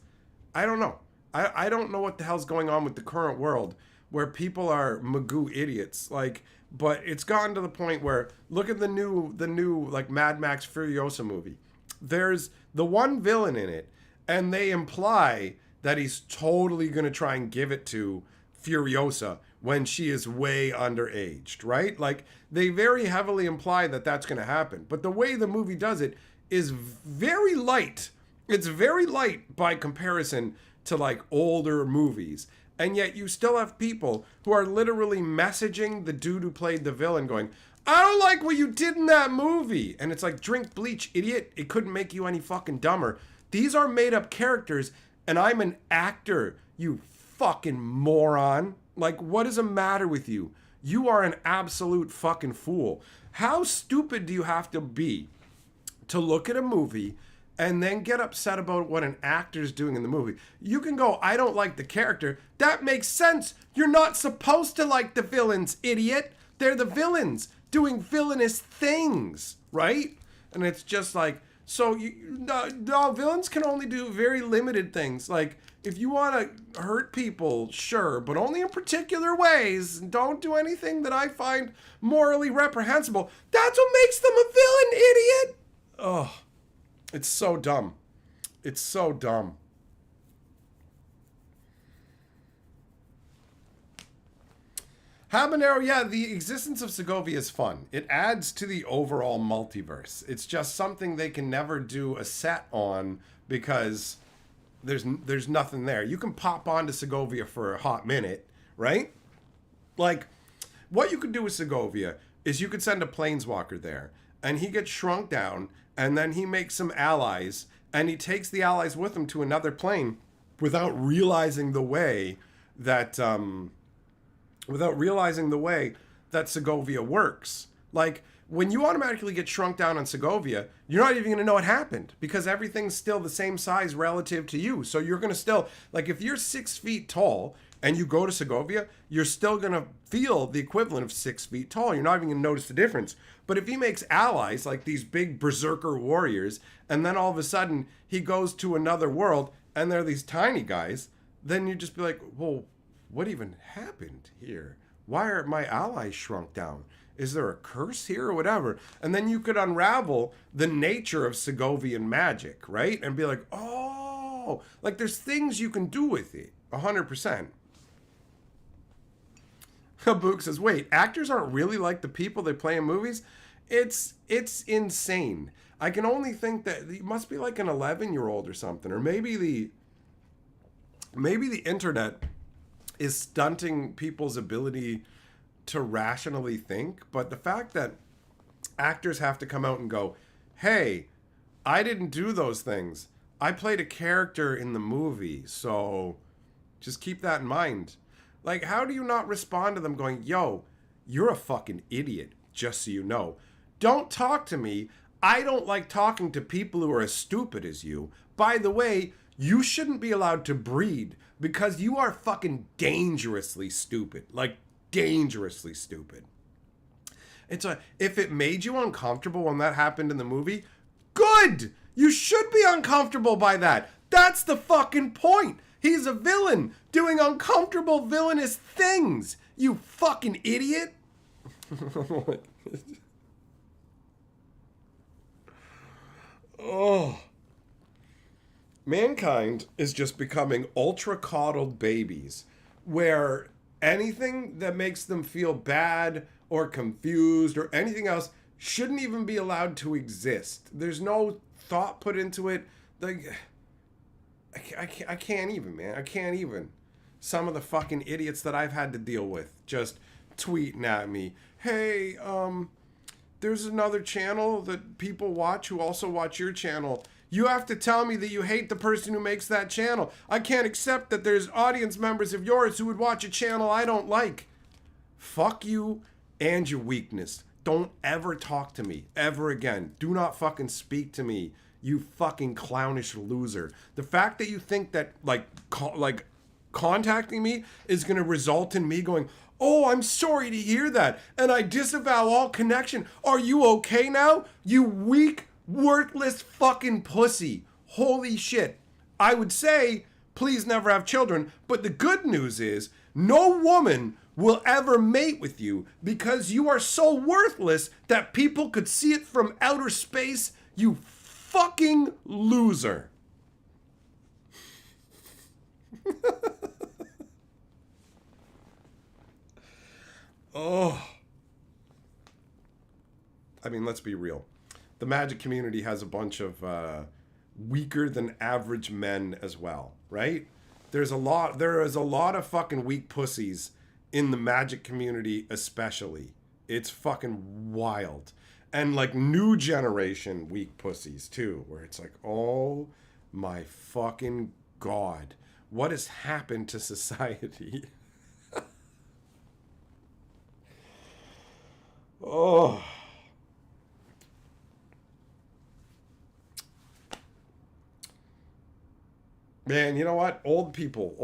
I don't know. I don't know what the hell's going on with the current world where people are Magoo idiots. Like, but it's gotten to the point where look at the new like Mad Max Furiosa movie. There's the one villain in it, and they imply that he's totally gonna try and give it to Furiosa when she is way underaged, right? Like they very heavily imply that that's gonna happen. But the way the movie does it is very light. It's very light by comparison to like older movies. And yet you still have people who are literally messaging the dude who played the villain going, I don't like what you did in that movie. And it's like, drink bleach, idiot. It couldn't make you any fucking dumber. These are made up characters and I'm an actor, you fucking moron. Like, what is the matter with you? You are an absolute fucking fool. How stupid do you have to be to look at a movie and then get upset about what an actor's doing in the movie? You can go, I don't like the character. That makes sense. You're not supposed to like the villains, idiot. They're the villains doing villainous things, right? And it's just like, so no, villains can only do very limited things. Like, if you want to hurt people, sure, but only in particular ways. Don't do anything that I find morally reprehensible. That's what makes them a villain, idiot. Oh, it's so dumb. It's so dumb. Habanero, yeah, the existence of Segovia is fun. It adds to the overall multiverse. It's just something they can never do a set on because there's nothing there. You can pop onto Segovia for a hot minute, right? Like, what you could do with Segovia is you could send a planeswalker there, and he gets shrunk down, and then he makes some allies, and he takes the allies with him to another plane without realizing the way that Segovia works. Like, when you automatically get shrunk down on Segovia, you're not even going to know what happened because everything's still the same size relative to you. So you're going to still, like, if you're 6 feet tall and you go to Segovia, you're still going to feel the equivalent of 6 feet tall. You're not even going to notice the difference. But if he makes allies, like these big berserker warriors, and then all of a sudden he goes to another world and they're these tiny guys, then you just be like, well, what even happened here? Why are my allies shrunk down? Is there a curse here or whatever? And then you could unravel the nature of Segovian magic, right? And be like, oh, like there's things you can do with it. 100%. Book says, wait, actors aren't really like the people they play in movies? It's insane. I can only think that it must be like an 11-year-old or something. Or maybe the internet is stunting people's ability to rationally think. But the fact that actors have to come out and go, hey, I didn't do those things. I played a character in the movie, so just keep that in mind. Like, how do you not respond to them going, yo, you're a fucking idiot, just so you know. Don't talk to me. I don't like talking to people who are as stupid as you. By the way, you shouldn't be allowed to breed because you are fucking dangerously stupid. Like, dangerously stupid. It's if it made you uncomfortable when that happened in the movie, good! You should be uncomfortable by that. That's the fucking point. He's a villain doing uncomfortable villainous things. You fucking idiot. Oh. Mankind is just becoming ultra coddled babies where anything that makes them feel bad or confused or anything else shouldn't even be allowed to exist. There's no thought put into it. Like, I can't even, man. I can't even. Some of the fucking idiots that I've had to deal with just tweeting at me, hey, there's another channel that people watch who also watch your channel. You have to tell me that you hate the person who makes that channel. I can't accept that there's audience members of yours who would watch a channel I don't like. Fuck you and your weakness. Don't ever talk to me ever again. Do not fucking speak to me, you fucking clownish loser. The fact that you think that like contacting me is going to result in me going, Oh, I'm sorry to hear that, and I disavow all connection. Are you okay now? You weak, worthless fucking pussy. Holy shit. I would say, please never have children, but the good news is, no woman will ever mate with you because you are so worthless that people could see it from outer space, you fucking loser. Oh. I mean, let's be real. The magic community has a bunch of weaker than average men as well, right? There is a lot of fucking weak pussies in the magic community especially. It's fucking wild. And like new generation weak pussies too, where it's like, oh my fucking God, what has happened to society? Oh. Man, you know what? Old people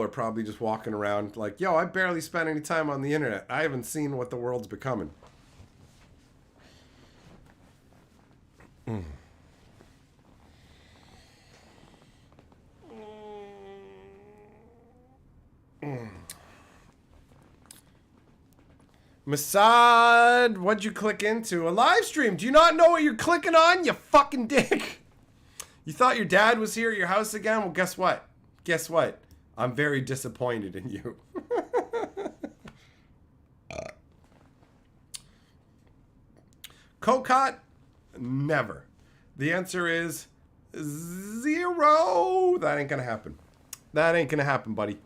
are probably just walking around like, yo, I barely spent any time on the internet. I haven't seen what the world's becoming. Masad, what'd you click into? A live stream. Do you not know what you're clicking on, you fucking dick? You thought your dad was here at your house again? Well, guess what? Guess what? I'm very disappointed in you. Kokot? Never. The answer is 0. That ain't gonna happen. That ain't gonna happen, buddy.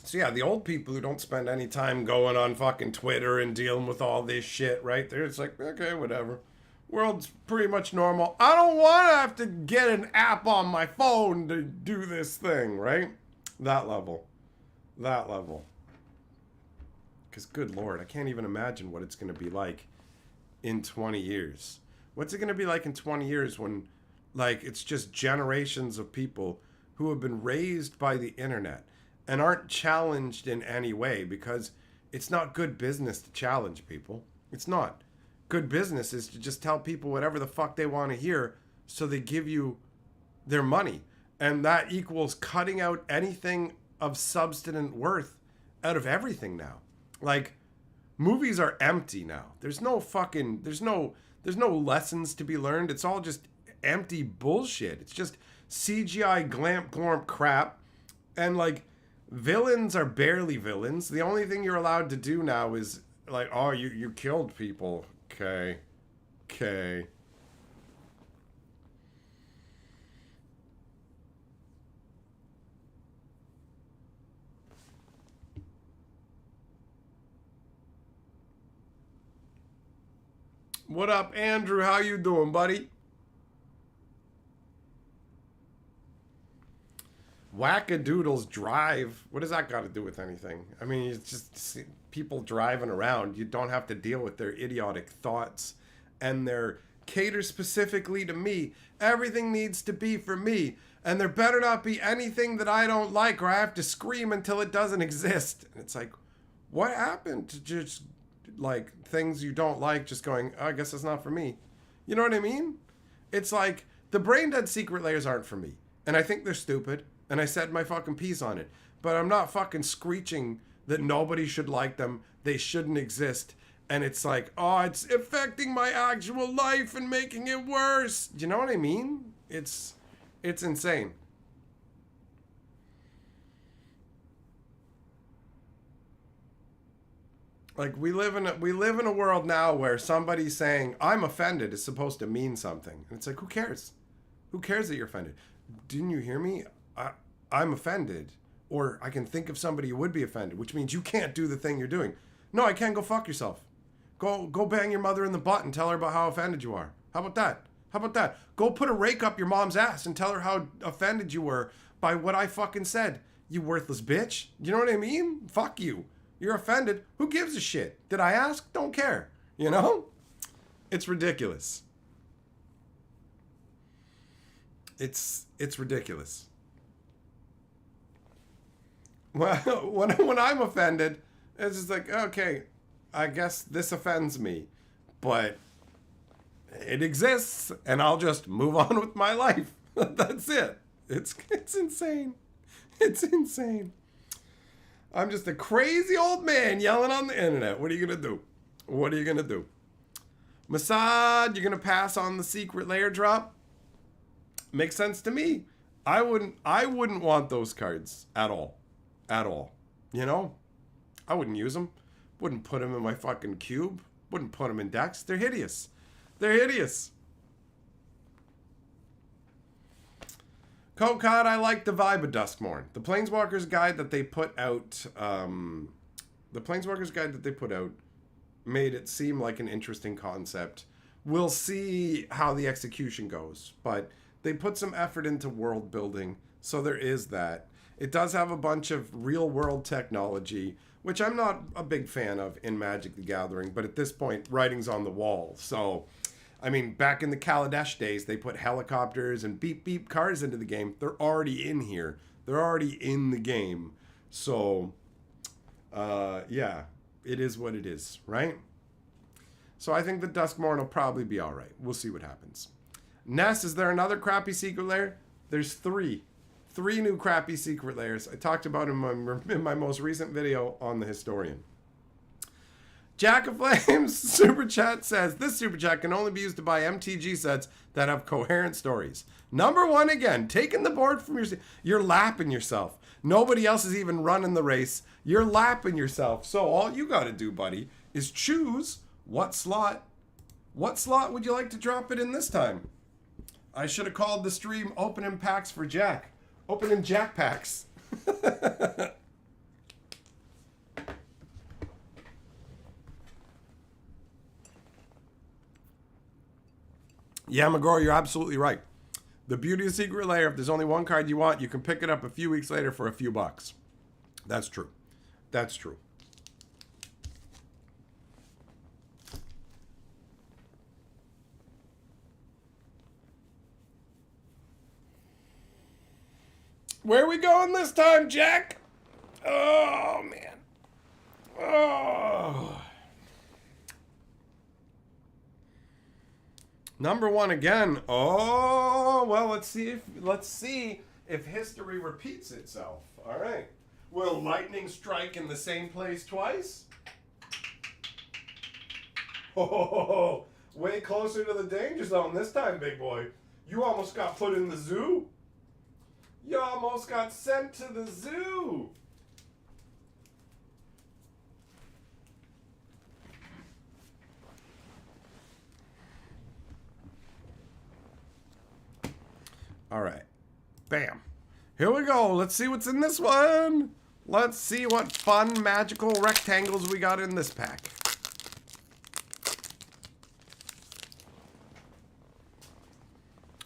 So yeah, the old people who don't spend any time going on fucking Twitter and dealing with all this shit, right? They're just like, okay, whatever. World's pretty much normal. I don't want to have to get an app on my phone to do this thing, right? That level. That level. Because good Lord, I can't even imagine what it's going to be like in 20 years. What's it going to be like in 20 years when, like, it's just generations of people who have been raised by the internet and aren't challenged in any way, because it's not good business to challenge people. It's not. Good business is to just tell people whatever the fuck they want to hear so they give you their money. And that equals cutting out anything of substantive worth out of everything now. Like, movies are empty now. There's no lessons to be learned. It's all just empty bullshit. It's just CGI glamp glorp crap. And like, villains are barely villains. The only thing you're allowed to do now is like, oh, you killed people. Okay. What up, Andrew? How you doing, buddy? Wackadoodles drive. What does that got to do with anything? I mean, it's just people driving around. You don't have to deal with their idiotic thoughts and their cater specifically to me. Everything needs to be for me. And there better not be anything that I don't like or I have to scream until it doesn't exist. And it's like, what happened to just like things you don't like just going, oh, I guess it's not for me. You know what I mean? It's like the brain dead secret layers aren't for me. And I think they're stupid. And I said my fucking piece on it. But I'm not fucking screeching that nobody should like them. They shouldn't exist. And it's like, oh, it's affecting my actual life and making it worse. Do you know what I mean? It's insane. Like, we live in a world now where somebody saying, I'm offended is supposed to mean something. And it's like, who cares? Who cares that you're offended? Didn't you hear me? I'm offended. Or I can think of somebody who would be offended, which means you can't do the thing you're doing. No, I can. Go fuck yourself. Go bang your mother in the butt and tell her about how offended you are. How about that? How about that? Go put a rake up your mom's ass and tell her how offended you were by what I fucking said, you worthless bitch. You know what I mean? Fuck you. You're offended. Who gives a shit? Did I ask? Don't care. You know? It's ridiculous. It's ridiculous. Well, when I'm offended, it's just like, okay, I guess this offends me, but it exists, and I'll just move on with my life. That's it. It's insane. It's insane. I'm just a crazy old man yelling on the internet. What are you gonna do? What are you gonna do? Mossad, you're gonna pass on the secret layer drop? Makes sense to me. I wouldn't want those cards at all. At all. You know? I wouldn't use them. Wouldn't put them in my fucking cube. Wouldn't put them in decks. They're hideous. They're hideous. Cod, I like the vibe of Duskmourn. The Planeswalker's Guide that they put out, made it seem like an interesting concept. We'll see how the execution goes, but they put some effort into world building, so there is that. It does have a bunch of real world technology, which I'm not a big fan of in Magic the Gathering, but at this point, writing's on the wall. So, I mean, back in the Kaladesh days, they put helicopters and beep beep cars into the game. They're already in here. They're already in the game. So, yeah, it is what it is, right? So I think the Duskmourn will probably be all right. We'll see what happens. Ness, is there another crappy secret layer? There's three new crappy secret layers. I talked about them in my most recent video on the Historian. Jack of Flames Super Chat says, this Super Chat can only be used to buy MTG sets that have coherent stories. Number one again, taking the board from you're lapping yourself. Nobody else is even running the race. You're lapping yourself. So all you got to do, buddy, is choose what slot. What slot would you like to drop it in this time? I should have called the stream opening packs for Jack. Opening Jack packs. Yeah, Magor, you're absolutely right. The beauty of Secret Lair, if there's only one card you want, you can pick it up a few weeks later for a few bucks. That's true. That's true. Where are we going this time, Jack? Oh, man. Oh. Number one again. Oh, well, let's see if history repeats itself. All right. Will lightning strike in the same place twice? Oh, way closer to the danger zone this time, big boy. You almost got put in the zoo. You almost got sent to the zoo. All right. Bam. Here we go. Let's see what's in this one. Let's see what fun magical rectangles we got in this pack.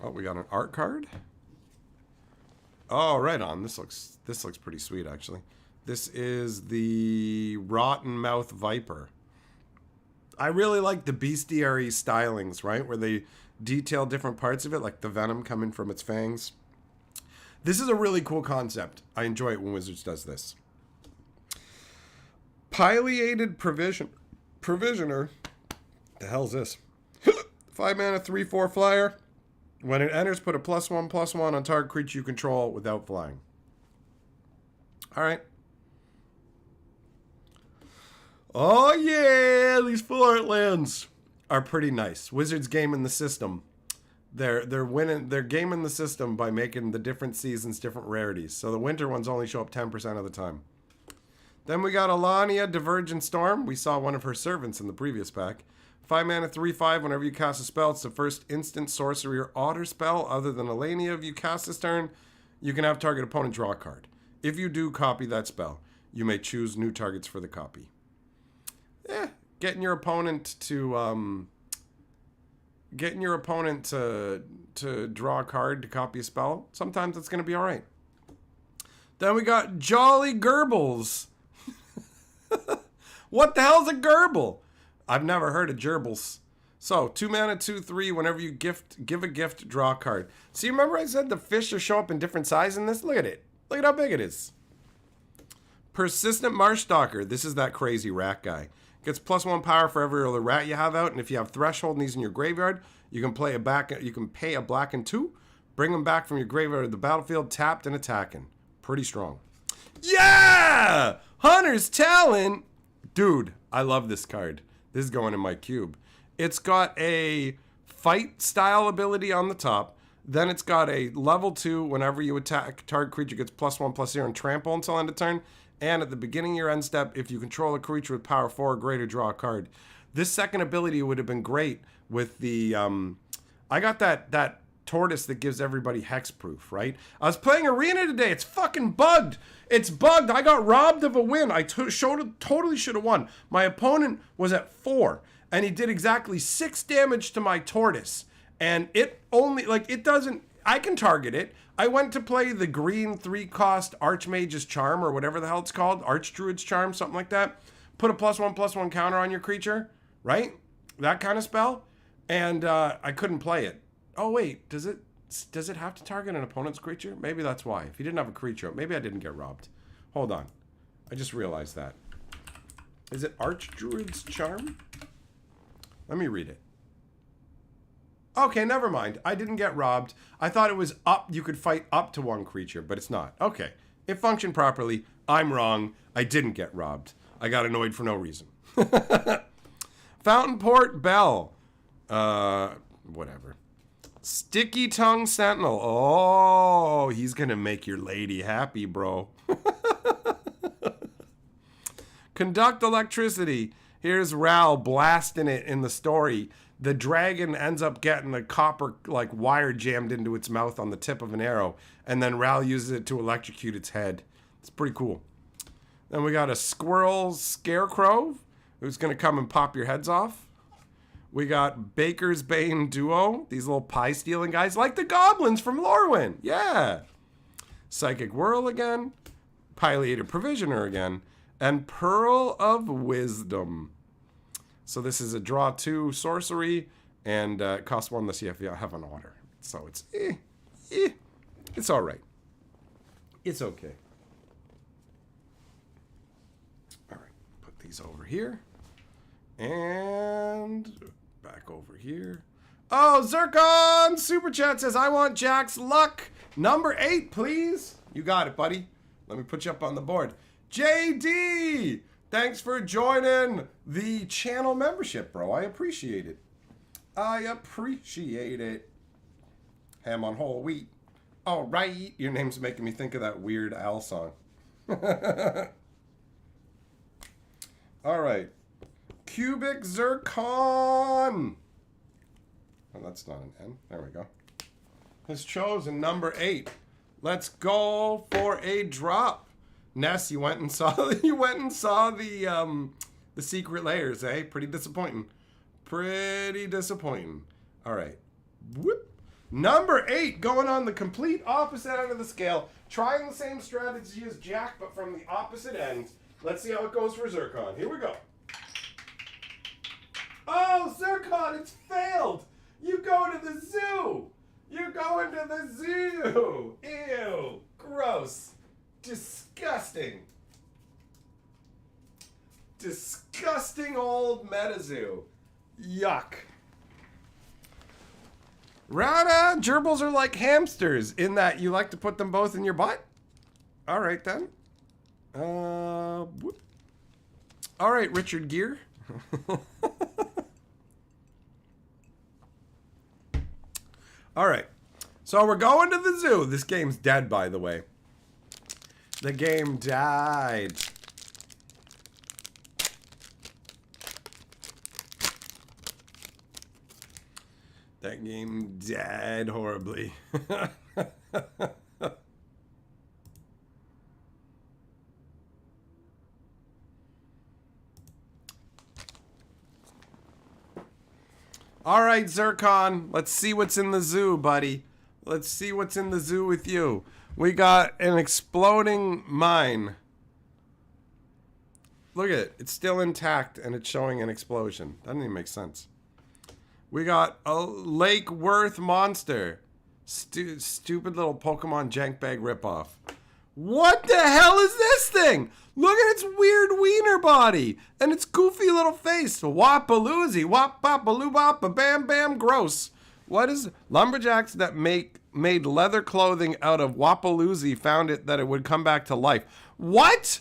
Oh, we got an art card. Oh, right on. This looks pretty sweet, actually. This is the Rotten Mouth Viper. I really like the bestiary stylings, right? Where they detail different parts of it, like the venom coming from its fangs. This is a really cool concept. I enjoy it when Wizards does this. Pileated Provisioner. The hell's this? 5 mana, 3/4 flyer. When it enters, put a +1/+1 on target creature you control without flying. All right. Oh yeah, these full art lands are pretty nice. Wizards gaming the system. They're winning. They're gaming the system by making the different seasons different rarities. So the winter ones only show up 10% of the time. Then we got Alania, Divergent Storm. We saw one of her servants in the previous pack. 5 mana, 3/5. Whenever you cast a spell, it's the first instant sorcery or otter spell other than Alania. If you cast this turn, you can have target opponent draw a card. If you do, copy that spell. You may choose new targets for the copy. Getting your opponent to draw a card to copy a spell. Sometimes it's going to be all right. Then we got Jolly Gerbils. What the hell's a Gerbil? I've never heard of gerbils. So 2 mana, 2/3. Whenever you give a gift, draw a card. See, remember I said the fish will show up in different size in this? Look at it. Look at how big it is. Persistent Marshstalker. This is that crazy rat guy. Gets +1 power for every other rat you have out, and if you have Threshold and these in your graveyard, you can pay a black and 2, bring them back from your graveyard to the battlefield, tapped and attacking. Pretty strong. Yeah! Hunter's Talent! Dude, I love this card. This is going in my cube. It's got a fight style ability on the top. Then it's got a level 2. Whenever you attack, target creature gets +1/+0 and trample until end of turn. And at the beginning of your end step, if you control a creature with power 4 or greater, draw a card. This second ability would have been great with the... I got that tortoise that gives everybody hexproof, right? I was playing Arena today. It's fucking bugged. It's bugged. I got robbed of a win. I totally should have won. My opponent was at 4, and he did exactly 6 damage to my tortoise. And it only, like, it doesn't... I can target it. I went to play the green 3-cost Archmage's Charm, or whatever the hell it's called. Archdruid's Charm, something like that. Put a +1/+1 counter on your creature, right? That kind of spell. And I couldn't play it. Oh, wait. Does it have to target an opponent's creature? Maybe that's why. If he didn't have a creature, maybe I didn't get robbed. Hold on. I just realized that. Is it Archdruid's Charm? Let me read it. Okay, never mind. I didn't get robbed. I thought it was up. You could fight up to 1 creature, but it's not. Okay. It functioned properly. I'm wrong. I didn't get robbed. I got annoyed for no reason. Fountainport Bell. Whatever. Sticky Tongue Sentinel. Oh, he's going to make your lady happy, bro. Conduct Electricity. Here's Ral blasting it in the story. The dragon ends up getting a copper like wire jammed into its mouth on the tip of an arrow, and then Ral uses it to electrocute its head. It's pretty cool. Then we got a Squirrel Scarecrow, who's going to come and pop your heads off. We got Baker's Bane Duo, these little pie-stealing guys, like the goblins from Lorwyn. Yeah. Psychic Whirl again. Pileated Provisioner again. And Pearl of Wisdom. So this is a draw 2 sorcery, and it costs 1 unless you have an order. So it's it's all right. It's okay. All right, put these over here, and back over here. Oh, Zircon Super Chat says, I want Jack's luck. Number 8, please. You got it, buddy. Let me put you up on the board. JD! Thanks for joining the channel membership, bro. I appreciate it. I appreciate it. Ham on whole wheat. All right. Your name's making me think of that Weird Al song. All right. Cubic Zircon. Oh, that's not an N. There we go. Has chosen number 8. Let's go for a drop. Ness, you went and saw the secret layers, eh? Pretty disappointing. Pretty disappointing. All right. Whoop. Number 8, going on the complete opposite end of the scale. Trying the same strategy as Jack, but from the opposite end. Let's see how it goes for Zircon. Here we go. Oh, Zircon, it's failed. You go to the zoo. You're going to the zoo. Ew. Gross. Disgusting. Disgusting old MetaZoo. Yuck. Rana, gerbils are like hamsters in that you like to put them both in your butt? All right, then. Whoop. All right, Richard Gere. All right. So we're going to the zoo. This game's dead, by the way. The game died. That game died horribly. All right, Zircon. Let's see what's in the zoo, buddy. Let's see what's in the zoo with you. We got an exploding mine. Look at it. It's still intact, and it's showing an explosion. Doesn't even make sense. We got a Lake Worth monster. Stupid little Pokemon jank bag ripoff. What the hell is this thing? Look at its weird wiener body and its goofy little face. Wapaloozy, wap bop bop bam bam gross. What is lumberjacks that made leather clothing out of Wapaloozy found it that it would come back to life? What?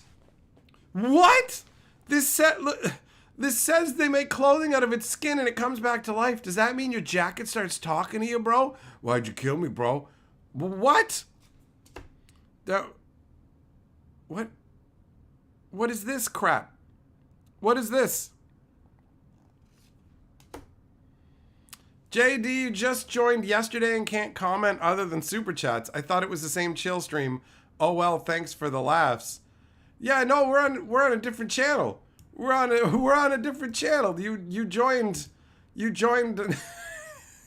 What? This says they make clothing out of its skin and it comes back to life. Does that mean your jacket starts talking to you, bro? Why'd you kill me, bro? What? What is this crap? What is this? JD, you just joined yesterday and can't comment other than super chats. I thought it was the same chill stream. Oh well, thanks for the laughs. Yeah, no, we're on a different channel. We're on a different channel. You joined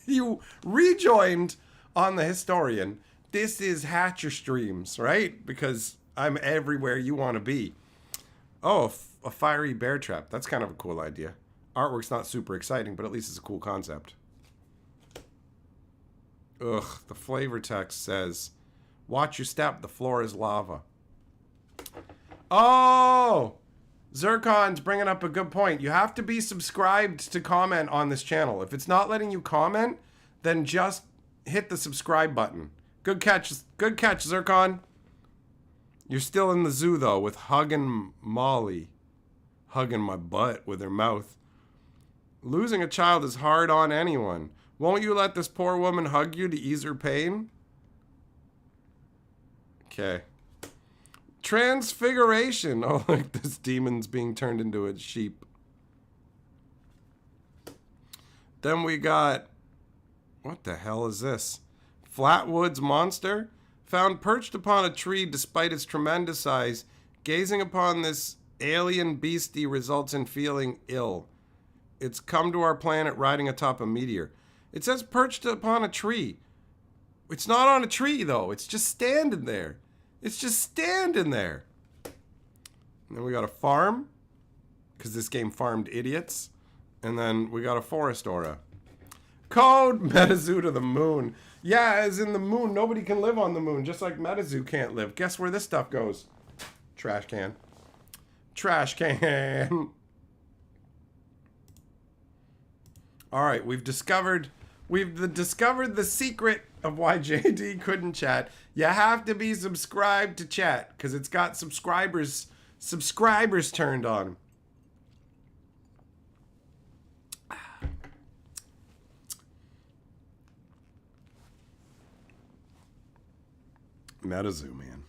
you rejoined on the Historian. This is Hatcher Streams, right? Because I'm everywhere you want to be. Oh, a fiery bear trap. That's kind of a cool idea. Artwork's not super exciting, but at least it's a cool concept. Ugh, the flavor text says, watch your step, the floor is lava. Oh! Zircon's bringing up a good point. You have to be subscribed to comment on this channel. If it's not letting you comment, then just hit the subscribe button. Good catch, Zircon. You're still in the zoo, though, with hugging Molly. Hugging my butt with her mouth. Losing a child is hard on anyone. Won't you let this poor woman hug you to ease her pain? Okay. Transfiguration. Oh, like this demon's being turned into a sheep. Then we got... What the hell is this? Flatwoods monster? Found perched upon a tree despite its tremendous size. Gazing upon this alien beastie results in feeling ill. It's come to our planet riding atop a meteor. It says perched upon a tree. It's not on a tree, though. It's just standing there. It's just standing there. And then we got a farm, because this game farmed idiots. And then we got a forest aura. Code Metazoo to the moon. Yeah, as in the moon. Nobody can live on the moon, just like Metazoo can't live. Guess where this stuff goes? Trash can. Trash can. All right, we've discovered the secret of why JD couldn't chat. You have to be subscribed to chat because it's got subscribers turned on. Metazoo, man.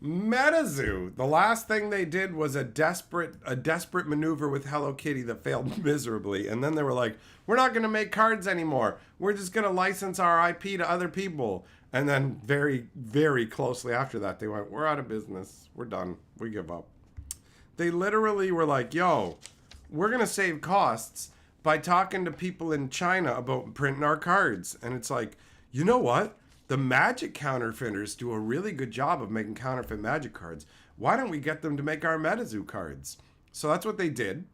Metazoo. The last thing they did was a desperate maneuver with Hello Kitty that failed miserably. And then they were like, we're not going to make cards anymore. We're just going to license our IP to other people. And then very, very closely after that, they went, we're out of business. We're done. We give up. They literally were like, yo, we're going to save costs by talking to people in China about printing our cards. And it's like, you know what? The Magic counterfeiters do a really good job of making counterfeit Magic cards. Why don't we get them to make our Metazoo cards? So that's what they did.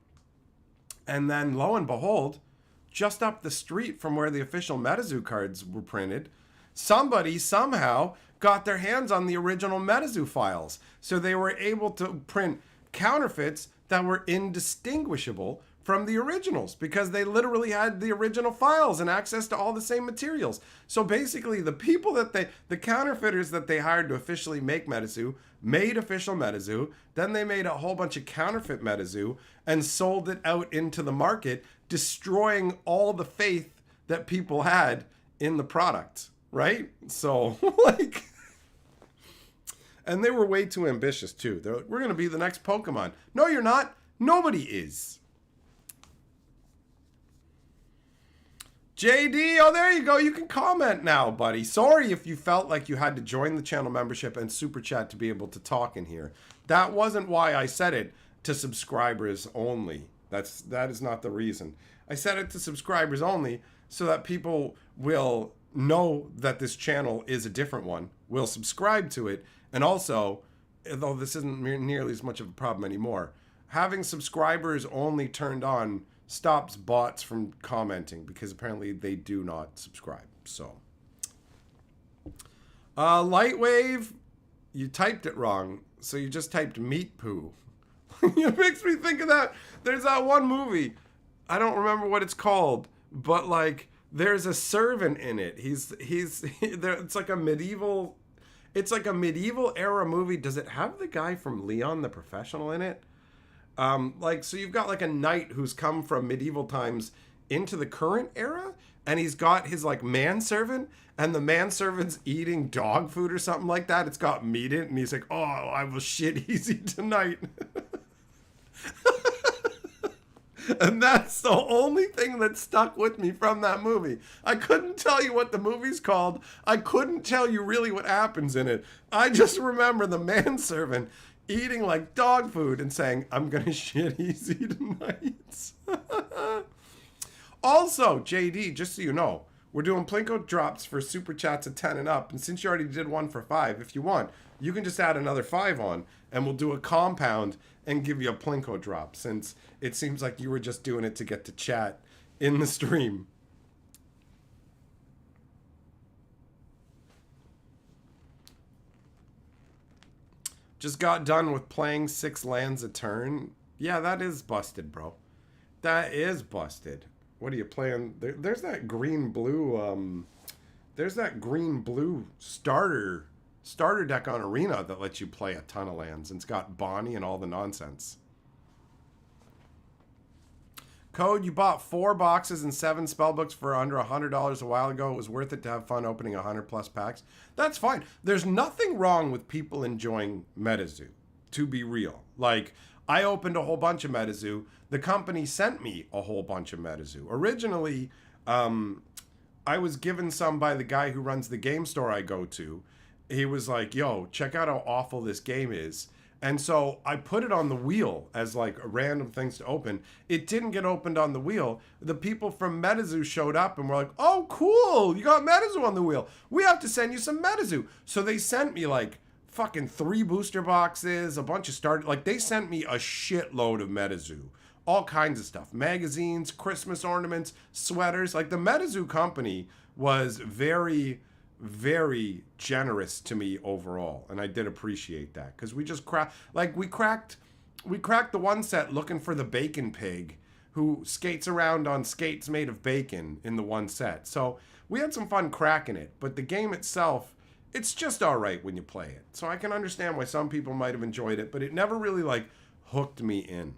And then, lo and behold, just up the street from where the official Metazoo cards were printed, somebody somehow got their hands on the original Metazoo files. So they were able to print counterfeits that were indistinguishable from the originals because they literally had the original files and access to all the same materials. So basically the people the counterfeiters that they hired to officially make Metazoo made official Metazoo. Then they made a whole bunch of counterfeit Metazoo and sold it out into the market, destroying all the faith that people had in the product, right? So like, and they were way too ambitious too. They're like, we're going to be the next Pokemon. No, you're not. Nobody is. JD, oh, there you go. You can comment now, buddy. Sorry if you felt like you had to join the channel membership and super chat to be able to talk in here. That wasn't why I said it to subscribers only. That is not the reason. I said it to subscribers only so that people will know that this channel is a different one, will subscribe to it, and also, although this isn't nearly as much of a problem anymore, having subscribers only turned on stops bots from commenting because apparently they do not subscribe. So, Lightwave, you typed it wrong. So you just typed meat poo. It makes me think of that. There's that one movie. I don't remember what it's called, but like there's a servant in it. He's there. It's like a medieval era movie. Does it have the guy from Leon the Professional in it? So you've got like a knight who's come from medieval times into the current era, and he's got his like manservant, and the manservant's eating dog food or something like that. It's got meat in it, and he's like, "Oh, I will shit easy tonight." And that's the only thing that stuck with me from that movie. I couldn't tell you what the movie's called. I couldn't tell you really what happens in it. I just remember the manservant eating like dog food and saying, "I'm gonna shit easy tonight." Also, JD, just so you know, we're doing Plinko drops for super chats at 10 and up. And since you already did one for 5, if you want, you can just add another 5 on and we'll do a compound and give you a Plinko drop, since it seems like you were just doing it to get to chat in the stream. Just got done with playing 6 lands a turn. Yeah, that is busted, bro. That is busted. What are you playing? There's that green-blue, starter deck on Arena that lets you play a ton of lands, and it's got Bonnie and all the nonsense. Code, you bought 4 boxes and 7 spellbooks for under $100 a while ago. It was worth it to have fun opening 100 plus packs. That's fine. There's nothing wrong with people enjoying MetaZoo, to be real. Like, I opened a whole bunch of MetaZoo. The company sent me a whole bunch of MetaZoo. Originally, I was given some by the guy who runs the game store I go to. He was like, "Yo, check out how awful this game is." And so I put it on the wheel as like random things to open. It didn't get opened on the wheel. The people from MetaZoo showed up and were like, "Oh, cool, you got MetaZoo on the wheel. We have to send you some MetaZoo." So they sent me like fucking 3 booster boxes, a bunch of starter, like they sent me a shitload of MetaZoo. All kinds of stuff. Magazines, Christmas ornaments, sweaters. Like the MetaZoo company was very, very generous to me overall, and I did appreciate that, because we just cracked the one set looking for the bacon pig who skates around on skates made of bacon in the one set. So we had some fun cracking it, but the game itself, it's just all right when you play it. So I can understand why some people might have enjoyed it, but it never really like hooked me in.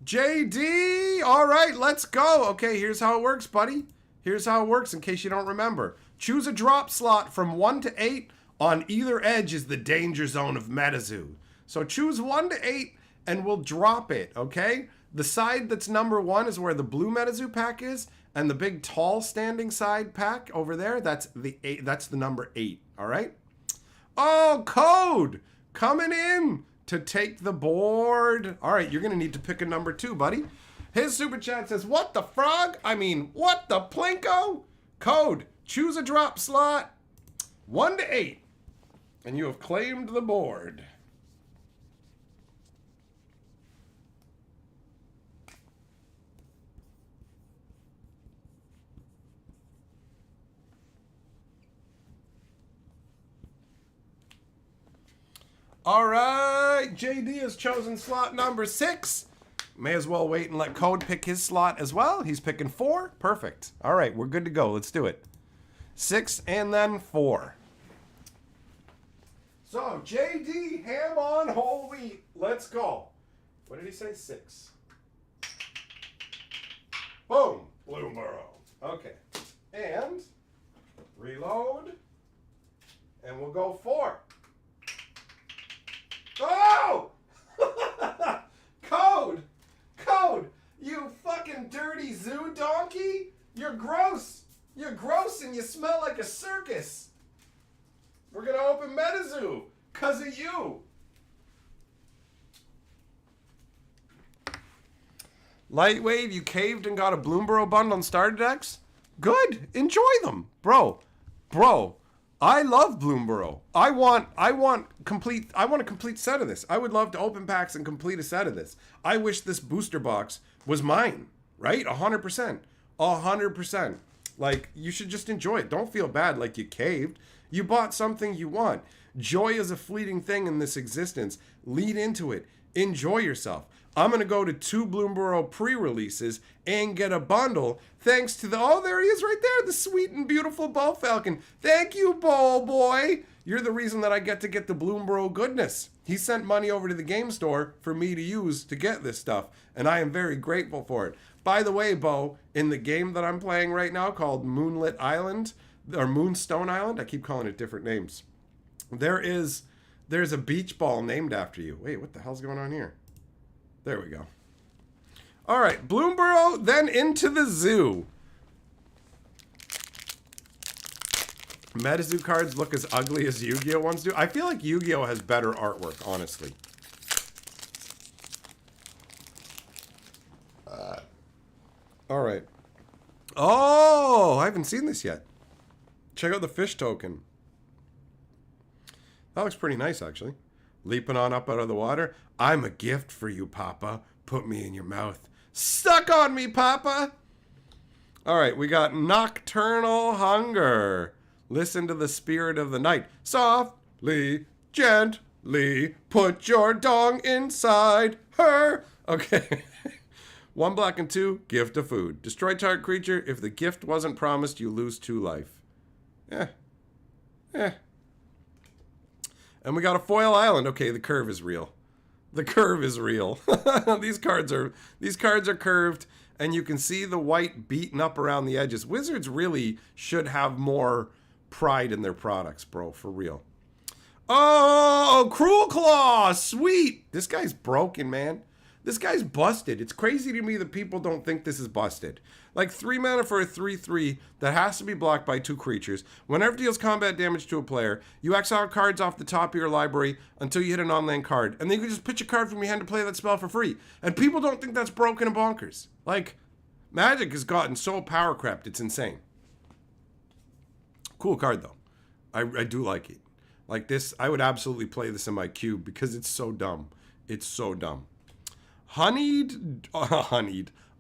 JD, all right, let's go. Okay, here's how it works, buddy. Here's how it works in case you don't remember. Choose a drop slot from 1 to 8. On either edge is the danger zone of MetaZoo. So choose 1 to 8 and we'll drop it, okay? The side that's number 1 is where the blue MetaZoo pack is, and the big tall standing side pack over there, that's the number 8, all right? Oh, Code coming in to take the board. All right, you're going to need to pick a number 2, buddy. His super chat says, "What the frog? I mean, what the Plinko?" Code, choose a drop slot 1 to 8, and you have claimed the board. All right, JD has chosen slot number 6. May as well wait and let Code pick his slot as well. He's picking 4. Perfect. All right, we're good to go. Let's do it. 6 and then 4. So, JD, ham on whole wheat. Let's go. What did he say? 6. Boom. Bloomburrow. Okay. And reload. And we'll go 4. Oh! Code! Code! You fucking dirty zoo donkey! You're gross! You're gross and you smell like a circus! We're gonna open MetaZoo! 'Cause of you! Lightwave, you caved and got a Bloomburrow bundle on starter decks? Good! Enjoy them! Bro, I love Bloomburrow. I want a complete set of this. I would love to open packs and complete a set of this. I wish this booster box was mine, right? 100%. 100%. Like, you should just enjoy it. Don't feel bad like you caved. You bought something you want. Joy is a fleeting thing in this existence. Lead into it. Enjoy yourself. I'm going to go to 2 Bloomburrow pre-releases and get a bundle thanks to the... Oh, there he is right there. The sweet and beautiful Bow Falcon. Thank you, Bow Boy. You're the reason that I get the Bloomburrow goodness. He sent money over to the game store for me to use to get this stuff, and I am very grateful for it. By the way, Bo, in the game that I'm playing right now called Moonlit Island, or Moonstone Island, I keep calling it different names. There's a beach ball named after you. Wait, what the hell's going on here? There we go. All right, Bloomburrow, then into the zoo. MetaZoo cards look as ugly as Yu-Gi-Oh ones do. I feel like Yu-Gi-Oh has better artwork, honestly. All right. Oh, I haven't seen this yet. Check out the fish token. That looks pretty nice, actually. Leaping on up out of the water. I'm a gift for you, Papa. Put me in your mouth. Suck on me, Papa. All right, we got Nocturnal Hunger. Listen to the spirit of the night. Softly, gently, put your dong inside her. Okay. 1 black and 2, gift of food. Destroy target creature. If the gift wasn't promised, you lose 2 life. And we got a foil island. Okay, the curve is real. The curve is real. These cards are curved, and you can see the white beaten up around the edges. Wizards really should have more pride in their products, bro, for real. Oh, Cruel Claw, sweet. This guy's broken, man. This guy's busted. It's crazy to me that people don't think this is busted. Like 3 mana for a 3/3 that has to be blocked by 2 creatures. Whenever it deals combat damage to a player, you exile cards off the top of your library until you hit an on-land card. And then you can just pitch a card from your hand to play that spell for free. And people don't think that's broken and bonkers. Like, Magic has gotten so power crept, it's insane. Cool card, though. I do like it. Like this, I would absolutely play this in my cube because it's so dumb. It's so dumb.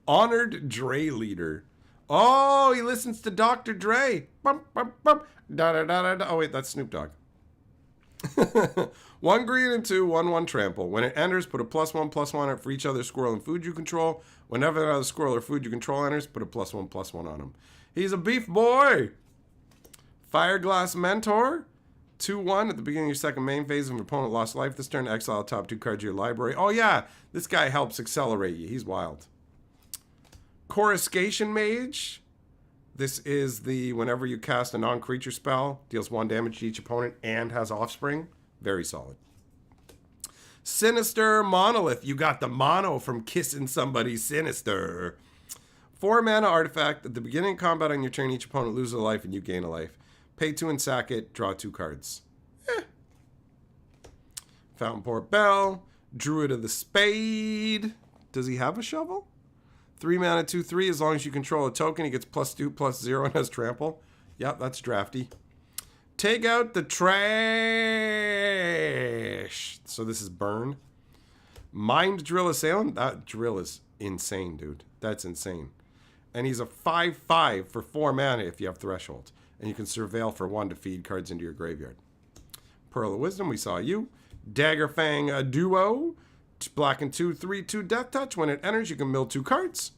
Honored Dre Leader. Oh, he listens to Dr. Dre. Bum, bum, bum. Da, da, da, da, da. Oh, wait, that's Snoop Dogg. 1 green and 2, 1/1 trample. When it enters, put a +1/+1 on it for each other squirrel and food you control. Whenever another squirrel or food you control enters, put a +1/+1 on him. He's a beef boy. Fireglass Mentor. 2/1 at the beginning of your second main phase. If an opponent lost life this turn, exile top 2 cards of your library. Oh yeah, this guy helps accelerate you. He's wild. Coruscation Mage. This is the whenever you cast a non-creature spell, deals 1 damage to each opponent and has offspring. Very solid. Sinister Monolith. You got the mono from kissing somebody sinister. 4 mana artifact. At the beginning of combat on your turn, each opponent loses a life and you gain a life. Pay 2 and sack it. Draw 2 cards. Fountainport Bell. Druid of the Spade. Does he have a shovel? 3 mana, 2/3. As long as you control a token, he gets +2/+0 and has trample. Yep, that's drafty. Take out the trash. So this is burn. Mind Drill Assailant. That drill is insane, dude. That's insane. And he's a 5/5 for 4 mana if you have Threshold. And you can surveil for 1 to feed cards into your graveyard. Pearl of Wisdom, we saw you. Daggerfang Duo. Black and 2, 3/2 Death Touch. When it enters, you can mill 2 cards.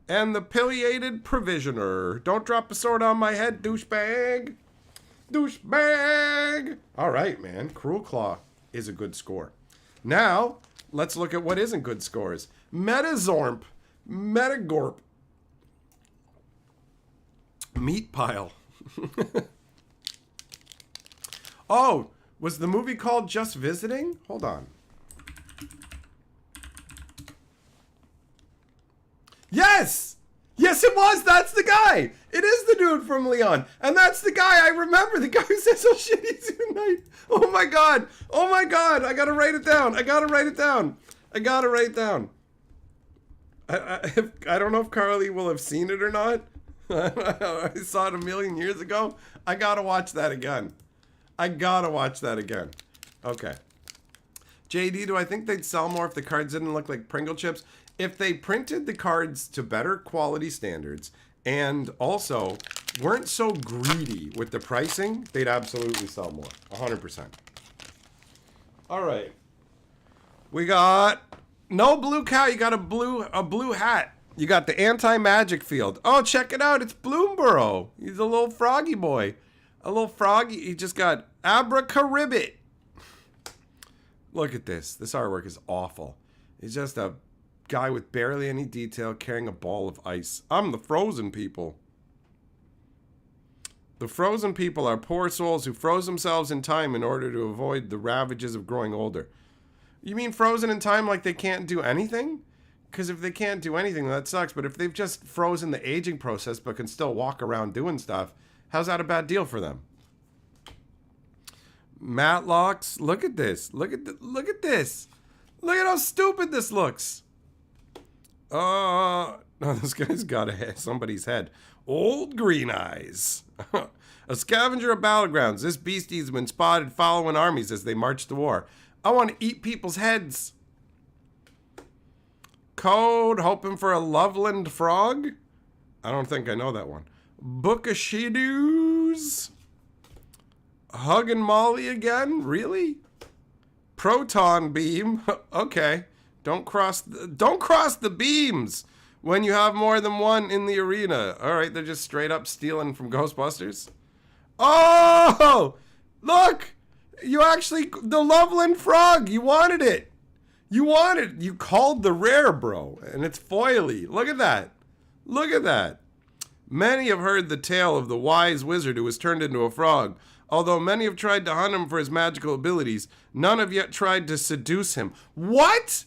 And the Pileated Provisioner. Don't drop a sword on my head, douchebag. Douchebag. All right, man. Cruel Claw is a good score. Now, let's look at what isn't good scores. Metazorp. Metagorp. Meat Pile. Oh, was the movie called Just Visiting? Hold on. Yes! Yes, it was! That's the guy! It is the dude from Leon. And that's the guy I remember. The guy who says, oh shit, he's tonight. Oh my god. Oh my god. I gotta write it down. I gotta write it down. I gotta write it down. I don't know if Carly will have seen it or not. I saw it a million years ago. I gotta watch that again. Okay. JD, do I think they'd sell more if the cards didn't look like Pringle chips? If they printed the cards to better quality standards and also weren't so greedy with the pricing, they'd absolutely sell more. 100%. All right. We got no blue cow. You got a blue hat. You got the anti-magic field. Oh, check it out. It's Bloomburrow. He's a little froggy boy. A little froggy. He just got abracaribbit. Look at this. This artwork is awful. He's just a guy with barely any detail carrying a ball of ice. I'm the frozen people. The frozen people are poor souls who froze themselves in time in order to avoid the ravages of growing older. You mean frozen in time like they can't do anything? Because if they can't do anything, that sucks. But if they've just frozen the aging process but can still walk around doing stuff, how's that a bad deal for them? Matlocks, look at this. Look at this. Look at how stupid this looks. Oh, this guy's got somebody's head. Old Green Eyes. A scavenger of battlegrounds. This beastie's been spotted following armies as they march to war. I want to eat people's heads. Code, hoping for a Loveland frog? I don't think I know that one. Book of Shidoos. Hugging Molly again? Really? Proton beam. Okay. Don't cross the beams when you have more than one in the arena. All right, they're just straight up stealing from Ghostbusters. Oh! Look! You actually, the Loveland frog, you wanted it. You called the rare, bro, and it's foily. Look at that. Look at that. Many have heard the tale of the wise wizard who was turned into a frog. Although many have tried to hunt him for his magical abilities, none have yet tried to seduce him. What?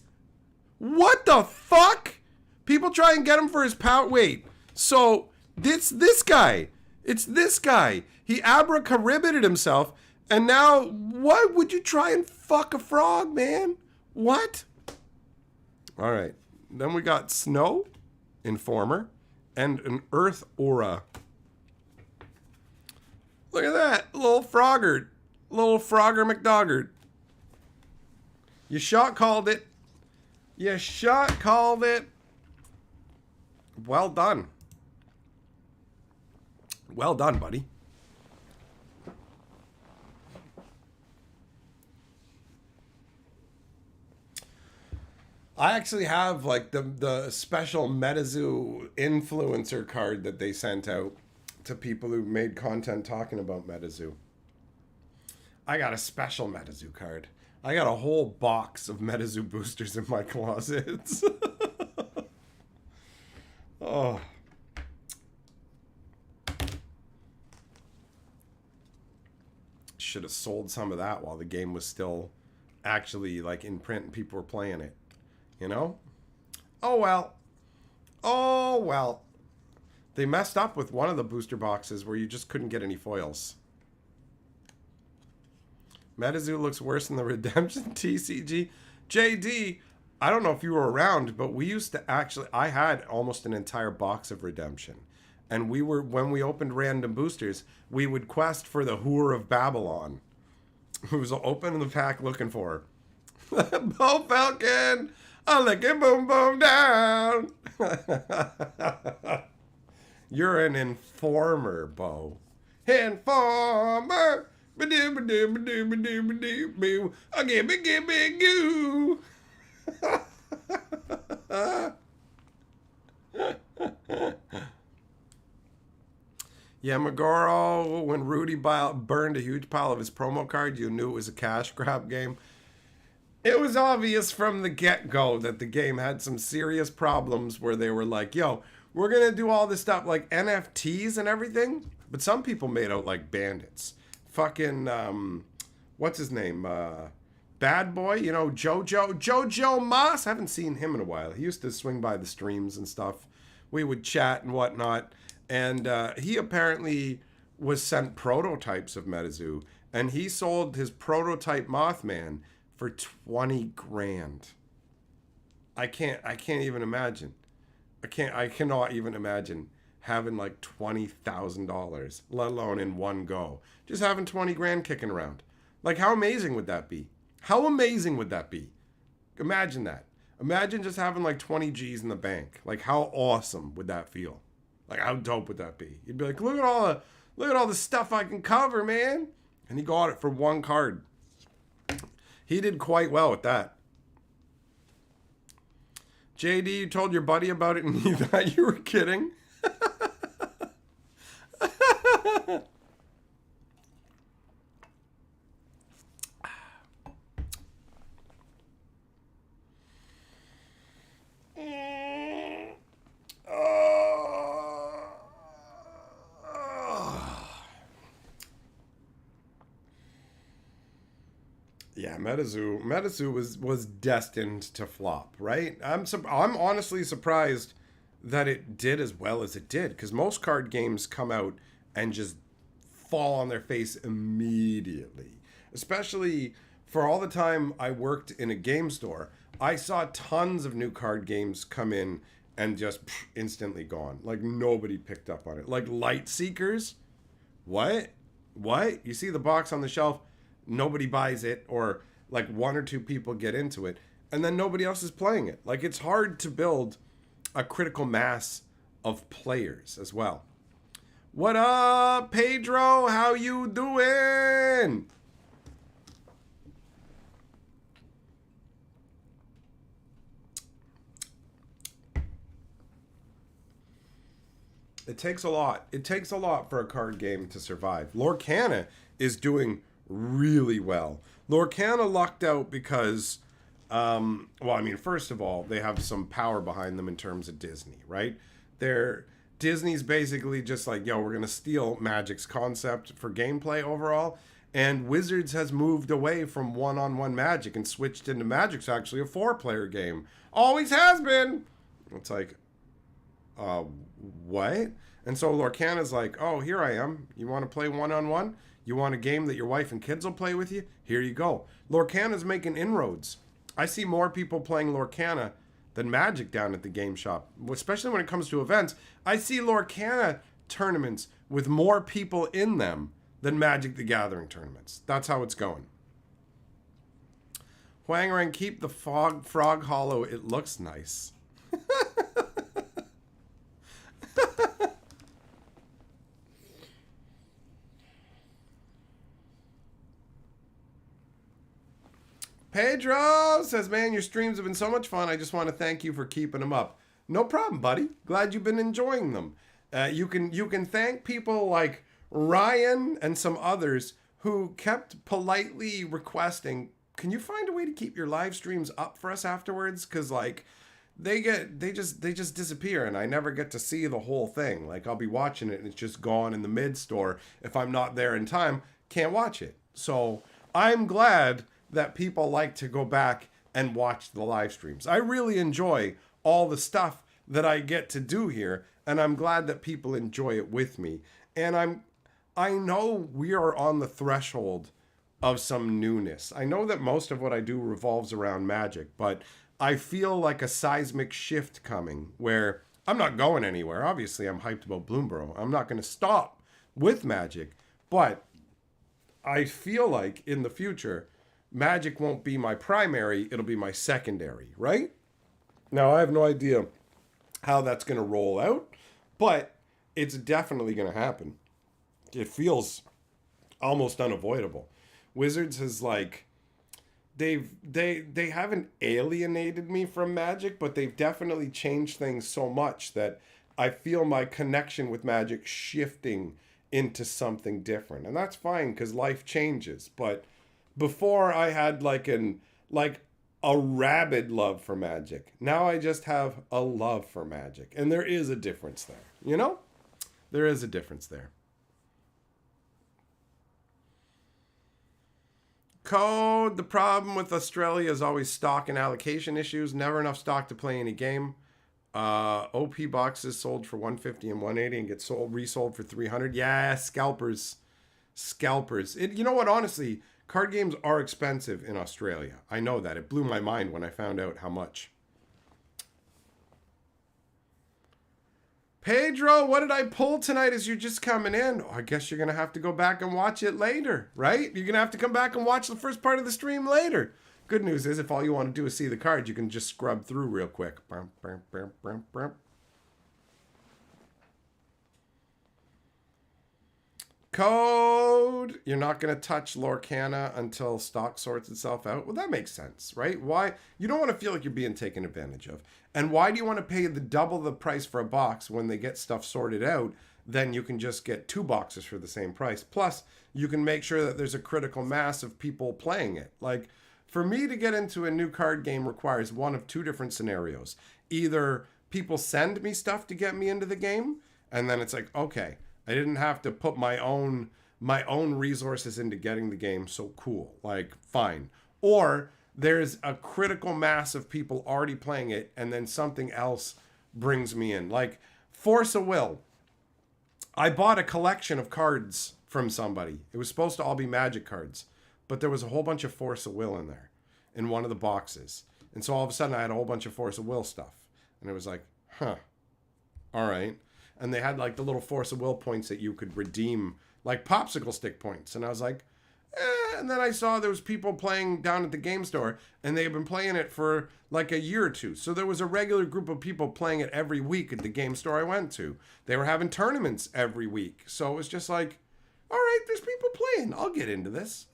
What the fuck? People try and get him for his power. Wait, so it's this guy. It's this guy. He abracaribbeted himself, and now why would you try and fuck a frog, man? What? All right. Then we got Snow, Informer, and an Earth Aura. Look at that. Little Froggard. Little Frogger McDoggard. You shot called it. You shot called it. Well done. Well done, buddy. I actually have like the special MetaZoo influencer card that they sent out to people who made content talking about MetaZoo. I got a special MetaZoo card. I got a whole box of MetaZoo boosters in my closets. Oh. Should have sold some of that while the game was still actually like in print and people were playing it. You know? Oh well. Oh well. They messed up with one of the booster boxes where you just couldn't get any foils. MetaZoo looks worse than the Redemption TCG. JD, I don't know if you were around, but we used to actually, I had almost an entire box of Redemption. And we were, when we opened random boosters, we would quest for the Whore of Babylon. Who was opening the pack looking for her. Bo Falcon! I lick it boom boom down! You're an informer, Bo. Informer! Ba-doo-ba-doo-ba-doo-ba-doo-ba-doo-ba-doo. Oh, gimme goo! Yeah, Megoro, when Rudy burned a huge pile of his promo card, you knew it was a cash grab game. It was obvious from the get-go that the game had some serious problems where they were like, yo, we're going to do all this stuff like NFTs and everything. But some people made out like bandits. Fucking, what's his name? Bad Boy, you know, Jojo Moss. I haven't seen him in a while. He used to swing by the streams and stuff. We would chat and whatnot. And he apparently was sent prototypes of MetaZoo. And he sold his prototype Mothman for 20 grand. I can't even imagine. I cannot even imagine having like $20,000, let alone in one go. Just having 20 grand kicking around. Like, how amazing would that be? How amazing would that be? Imagine that. Imagine just having like 20 G's in the bank. Like, how awesome would that feel? Like, how dope would that be? You'd be like, look at all the stuff I can cover, man. And he got it for one card. He did quite well with that. JD, you told your buddy about it and he thought you were kidding. Yeah, Metazoo was destined to flop, right? I'm honestly surprised that it did as well as it did, because most card games come out and just fall on their face immediately. Especially for all the time I worked in a game store, I saw tons of new card games come in and just instantly gone. Like, nobody picked up on it. Like Light Seekers, what? You see the box on the shelf, nobody buys it, or like one or two people get into it, and then nobody else is playing it. Like, it's hard to build a critical mass of players as well. What up, Pedro? How you doing? It takes a lot. It takes a lot for a card game to survive. Lorcana is doing really well. Lorcana lucked out because, first of all, they have some power behind them in terms of Disney, right? Disney's basically just like, yo, we're going to steal Magic's concept for gameplay overall. And Wizards has moved away from one-on-one Magic and switched into Magic's actually a 4-player game. Always has been. It's like, what? And so Lorcana's like, oh, here I am. You want to play one-on-one? You want a game that your wife and kids will play with you? Here you go. Lorcana's making inroads. I see more people playing Lorcana than Magic down at the game shop, especially when it comes to events. I see Lorcana tournaments with more people in them than Magic the Gathering tournaments. That's how it's going. Huangrang, keep the frog hollow. It looks nice. Pedro says, man, your streams have been so much fun. I just want to thank you for keeping them up. No problem, buddy. Glad you've been enjoying them. You can thank people like Ryan and some others who kept politely requesting, can you find a way to keep your live streams up for us afterwards? Because like they just disappear and I never get to see the whole thing. Like, I'll be watching it and it's just gone in the midst, or if I'm not there in time, can't watch it. So I'm glad that people like to go back and watch the live streams. I really enjoy all the stuff that I get to do here, and I'm glad that people enjoy it with me. And I know we are on the threshold of some newness. I know that most of what I do revolves around Magic, but I feel like a seismic shift coming where I'm not going anywhere. Obviously, I'm hyped about Bloomburrow. I'm not going to stop with Magic, but I feel like in the future, Magic won't be my primary, it'll be my secondary, right? Now, I have no idea how that's going to roll out, but it's definitely going to happen. It feels almost unavoidable. Wizards has like, they haven't alienated me from Magic, but they've definitely changed things so much that I feel my connection with Magic shifting into something different. And that's fine because life changes, but before I had like a rabid love for Magic. Now I just have a love for Magic. And there is a difference there. You know? There is a difference there. Code, the problem with Australia is always stock and allocation issues. Never enough stock to play any game. OP boxes sold for 150 and 180 and get resold for 300. Yeah, scalpers. You know what, honestly, card games are expensive in Australia. I know that. It blew my mind when I found out how much. Pedro, what did I pull tonight as you're just coming in? Oh, I guess you're going to have to go back and watch it later, right? You're going to have to come back and watch the first part of the stream later. Good news is if all you want to do is see the cards, you can just scrub through real quick. Code. You're not going to touch Lorcana until stock sorts itself out. Well, that makes sense, right? Why? You don't want to feel like you're being taken advantage of. And why do you want to pay the double the price for a box when they get stuff sorted out? Then you can just get 2 boxes for the same price. Plus, you can make sure that there's a critical mass of people playing it. Like, for me to get into a new card game requires one of 2 different scenarios. Either people send me stuff to get me into the game, and then it's like, okay, I didn't have to put my own resources into getting the game, so cool. Like, fine. Or there's a critical mass of people already playing it, and then something else brings me in. Like, Force of Will. I bought a collection of cards from somebody. It was supposed to all be Magic cards, but there was a whole bunch of Force of Will in there, in one of the boxes. And so all of a sudden I had a whole bunch of Force of Will stuff. And it was like, huh, all right. And they had like the little Force of Will points that you could redeem, like popsicle stick points. And I was like, And then I saw there was people playing down at the game store, and they had been playing it for like a year or 2. So there was a regular group of people playing it every week at the game store I went to. They were having tournaments every week. So it was just like, all right, there's people playing. I'll get into this.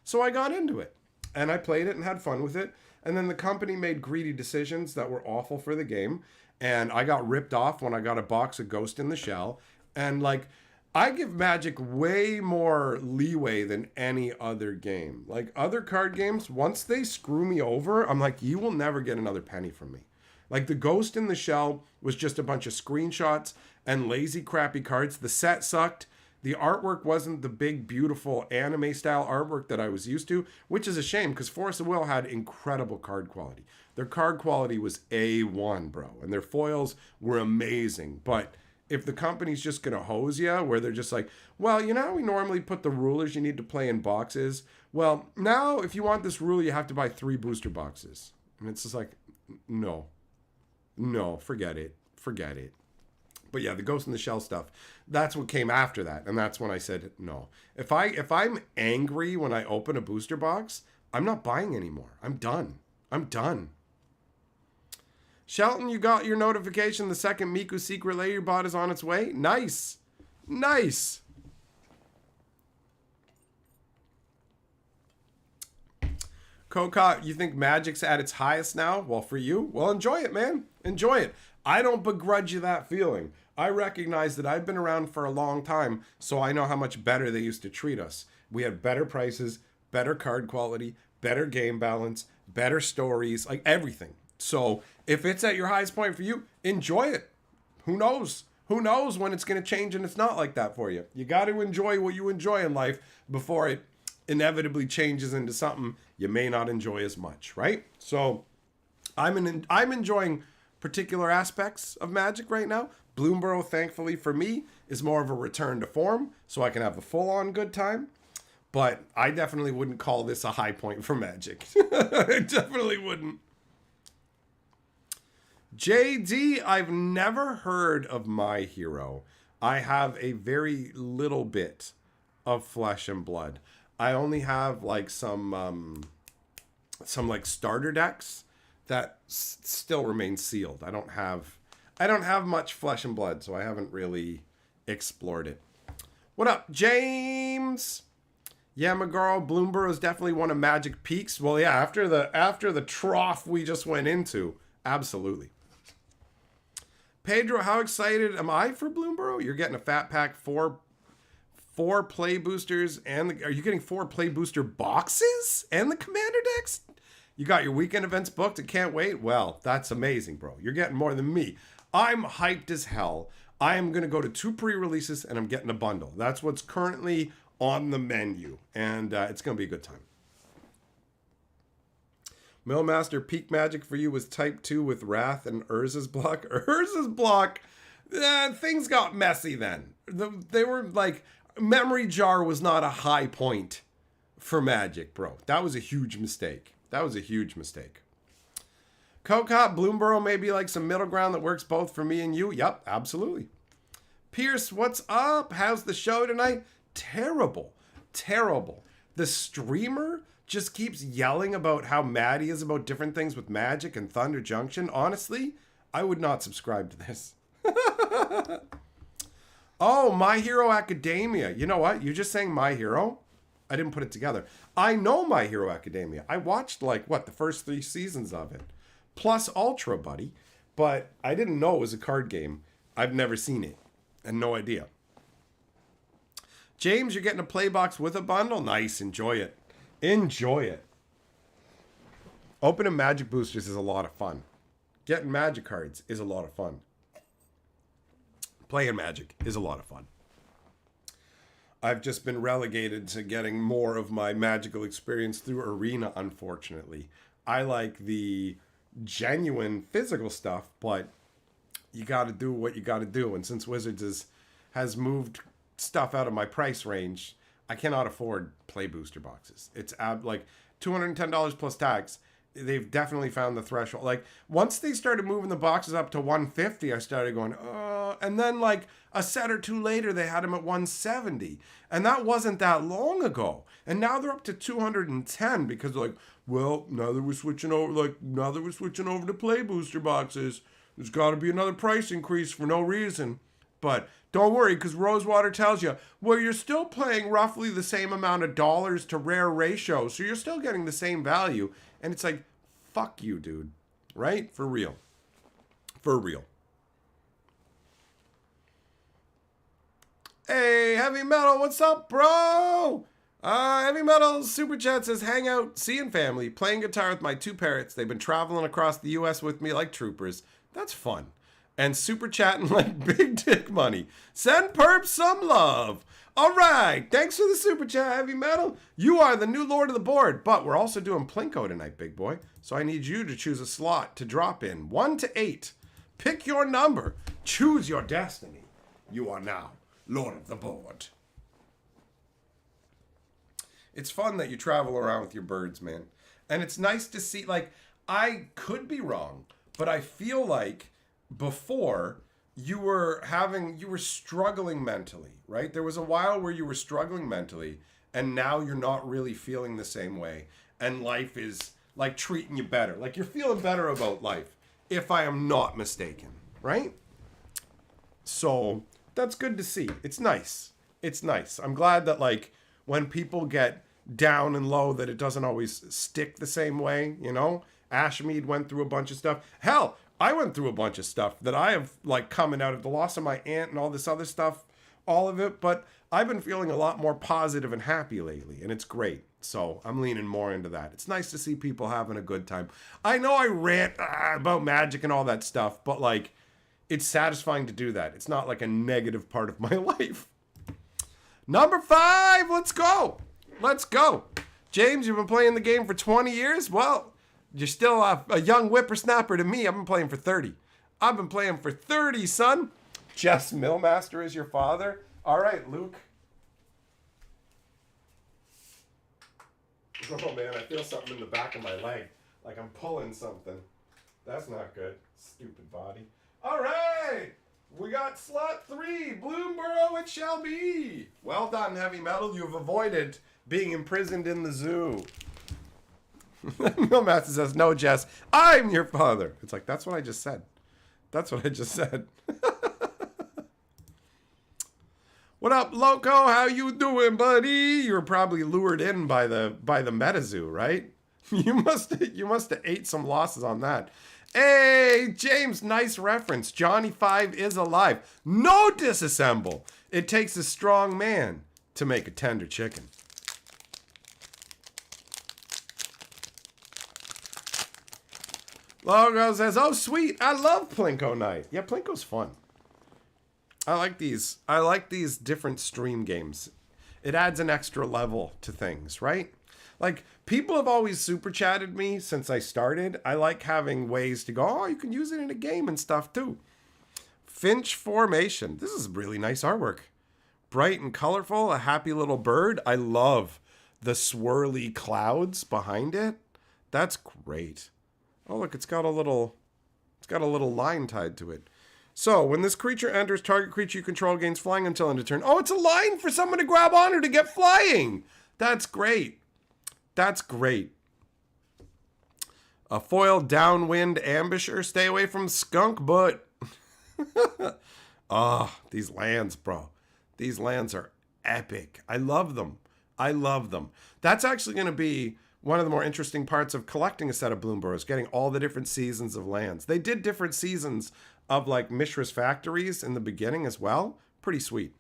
So I got into it. And I played it and had fun with it. And then the company made greedy decisions that were awful for the game. And I got ripped off when I got a box of Ghost in the Shell. And like, I give Magic way more leeway than any other game. Like other card games, once they screw me over, I'm like, you will never get another penny from me. Like the Ghost in the Shell was just a bunch of screenshots and lazy, crappy cards. The set sucked. The artwork wasn't the big, beautiful anime style artwork that I was used to, which is a shame because Force of Will had incredible card quality. Their card quality was A1, bro. And their foils were amazing. But if the company's just going to hose you, where they're just like, well, you know how we normally put the rulers you need to play in boxes? Well, now if you want this rule, you have to buy 3 booster boxes. And it's just like, no, forget it. But yeah, the Ghost in the Shell stuff, that's what came after that. And that's when I said, no. If I'm angry when I open a booster box, I'm not buying anymore. I'm done. Shelton, you got your notification. The second Miku Secret Lair you bought is on its way. Nice. Kokot, you think Magic's at its highest now? Well, for you, well, enjoy it, man. Enjoy it. I don't begrudge you that feeling. I recognize that I've been around for a long time, so I know how much better they used to treat us. We had better prices, better card quality, better game balance, better stories, like everything. So if it's at your highest point for you, enjoy it. Who knows? Who knows when it's going to change and it's not like that for you. You got to enjoy what you enjoy in life before it inevitably changes into something you may not enjoy as much, right? So I'm enjoying particular aspects of Magic right now. Bloomburrow, thankfully for me, is more of a return to form, so I can have a full-on good time. But I definitely wouldn't call this a high point for Magic. I definitely wouldn't. JD, I've never heard of My Hero. I have a very little bit of Flesh and Blood. I only have like some like starter decks that still remain sealed. I don't have much Flesh and Blood, so I haven't really explored it. What up, James? Yeah, McGarl, Bloomburrow is definitely one of Magic peaks. Well, yeah, after the trough we just went into, absolutely. Pedro, how excited am I for Bloomburrow? You're getting a fat pack, four play boosters, and are you getting 4 play booster boxes and the commander decks? You got your weekend events booked and can't wait? Well, that's amazing, bro. You're getting more than me. I'm hyped as hell. I am going to go to 2 pre-releases and I'm getting a bundle. That's what's currently on the menu, and it's going to be a good time. Millmaster, peak Magic for you was Type 2 with Wrath and Urza's block. Urza's block, things got messy then. They were like, Memory Jar was not a high point for Magic, bro. That was a huge mistake. Coca, Bloomburrow may be like some middle ground that works both for me and you. Yep, absolutely. Pierce, what's up? How's the show tonight? Terrible. Terrible. The streamer just keeps yelling about how mad he is about different things with Magic and Thunder Junction. Honestly, I would not subscribe to this. Oh, My Hero Academia. You know what? You just saying My Hero? I didn't put it together. I know My Hero Academia. I watched the first 3 seasons of it. Plus Ultra, buddy. But I didn't know it was a card game. I've never seen it. And no idea. James, you're getting a play box with a bundle? Nice. Enjoy it. Enjoy it. Opening Magic boosters is a lot of fun. Getting Magic cards is a lot of fun. Playing Magic is a lot of fun. I've just been relegated to getting more of my magical experience through Arena, unfortunately. I like the genuine physical stuff, but you got to do what you got to do. And since Wizards has moved stuff out of my price range, I cannot afford play booster boxes. It's like $210 plus tax. They've definitely found the threshold. Like once they started moving the boxes up to $150, I started going, and then like a set or two later, they had them at $170, and that wasn't that long ago. And now they're up to $210 because they're like, well, now that we're switching over to play booster boxes, there's got to be another price increase for no reason. But don't worry, because Rosewater tells you, well, you're still paying roughly the same amount of dollars to rare ratio, so you're still getting the same value. And it's like, fuck you, dude. Right? For real. For real. Hey, Heavy Metal, what's up, bro? Heavy Metal Super Chat says, hang out, seeing family, playing guitar with my 2 parrots. They've been traveling across the U.S. with me like troopers. That's fun. And super chatting like big dick money. Send perps some love. All right. Thanks for the super chat, Heavy Metal. You are the new lord of the board, but we're also doing Plinko tonight, big boy. So I need you to choose a slot to drop in 1 to 8. Pick your number. Choose your destiny. You are now lord of the board. It's fun that you travel around with your birds, man. And it's nice to see, like, I could be wrong, but I feel like before you were struggling mentally, right? There was a while where you were struggling mentally, and now you're not really feeling the same way, and life is like treating you better, like you're feeling better about life, if I am not mistaken, right? So that's good to see. It's nice. I'm glad that like when people get down and low, that it doesn't always stick the same way, you know? Ashmead went through a bunch of stuff. Hell, I went through a bunch of stuff that I have, like, coming out of the loss of my aunt and all this other stuff, all of it, but I've been feeling a lot more positive and happy lately, and it's great. So I'm leaning more into that. It's nice to see people having a good time. I know I rant about Magic and all that stuff, but, like, it's satisfying to do that. It's not like a negative part of my life. Number 5, let's go. Let's go. James, you've been playing the game for 20 years? Well, you're still a young whippersnapper to me. I've been playing for 30. I've been playing for 30, son. Jess Millmaster is your father? All right, Luke. Oh, man, I feel something in the back of my leg. Like I'm pulling something. That's not good. Stupid body. All right. We got slot 3. Bloomburrow it shall be. Well done, Heavy Metal. You've avoided being imprisoned in the zoo. Millmaster says, no, Jess, I'm your father. It's like, that's what I just said. That's what I just said. What up, Loco? How you doing, buddy? You're probably lured in by the MetaZoo, right? You must have ate some losses on that. Hey, James, nice reference. Johnny 5 is alive. No disassemble. It takes a strong man to make a tender chicken. Logo says, oh, sweet. I love Plinko night. Yeah, Plinko's fun. I like these different stream games. It adds an extra level to things, right? Like, people have always super chatted me since I started. I like having ways to go, oh, you can use it in a game and stuff too. Finch Formation. This is really nice artwork. Bright and colorful, a happy little bird. I love the swirly clouds behind it. That's great. Oh, look, it's got a little line tied to it. So, when this creature enters, target creature you control gains flying until end of turn. Oh, it's a line for someone to grab onto to get flying. That's great. That's great. A foil downwind ambusher. Stay away from skunk butt. Ah, these lands, bro. These lands are epic. I love them. I love them. That's actually going to be one of the more interesting parts of collecting a set of Bloomburrows, getting all the different seasons of lands. They did different seasons of like Mishra's Factories in the beginning as well. Pretty sweet.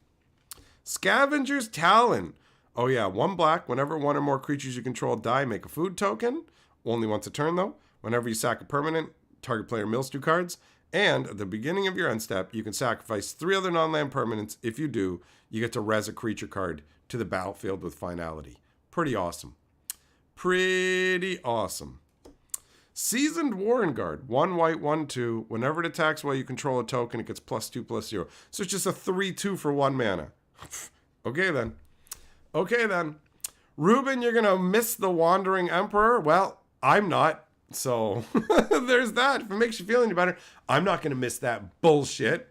Scavenger's Talon. Oh yeah, 1 black. Whenever one or more creatures you control die, make a food token. Only once a turn though. Whenever you sack a permanent, target player mills 2 cards. And at the beginning of your end step, you can sacrifice 3 other non-land permanents. If you do, you get to res a creature card to the battlefield with finality. Pretty awesome. Pretty awesome. Seasoned Warren Guard. 1 white, 1/2. Whenever it attacks while you control a token, it gets +2/+0. So it's just a 3/2 for 1 mana. Okay then. Okay then. Ruben, you're going to miss the Wandering Emperor? Well, I'm not. So there's that. If it makes you feel any better, I'm not going to miss that bullshit.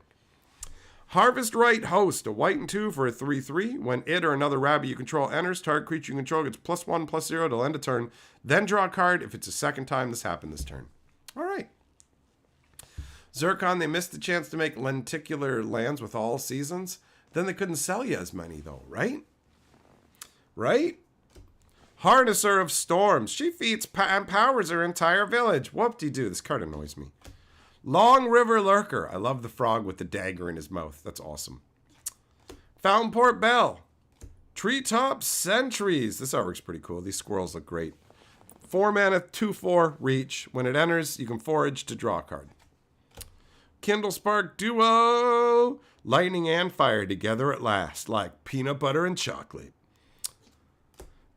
Harvest Right Host, a white and 2 for a 3/3. When it or another rabbit you control enters, target creature you control gets +1/+0 till end of turn. Then draw a card if it's the second time this happened this turn. All right. Zircon, they missed the chance to make lenticular lands with all seasons. Then they couldn't sell you as many though, right? Right? Harnesser of Storms. She feats and powers her entire village. Whoop-de-doo. This card annoys me. Long River Lurker. I love the frog with the dagger in his mouth. That's awesome. Fountainport Bell. Treetop Sentries. This artwork's pretty cool. These squirrels look great. 4 mana, 2/4 reach. When it enters, you can forage to draw a card. Kindle Spark Duo. Lightning and fire together at last, like peanut butter and chocolate.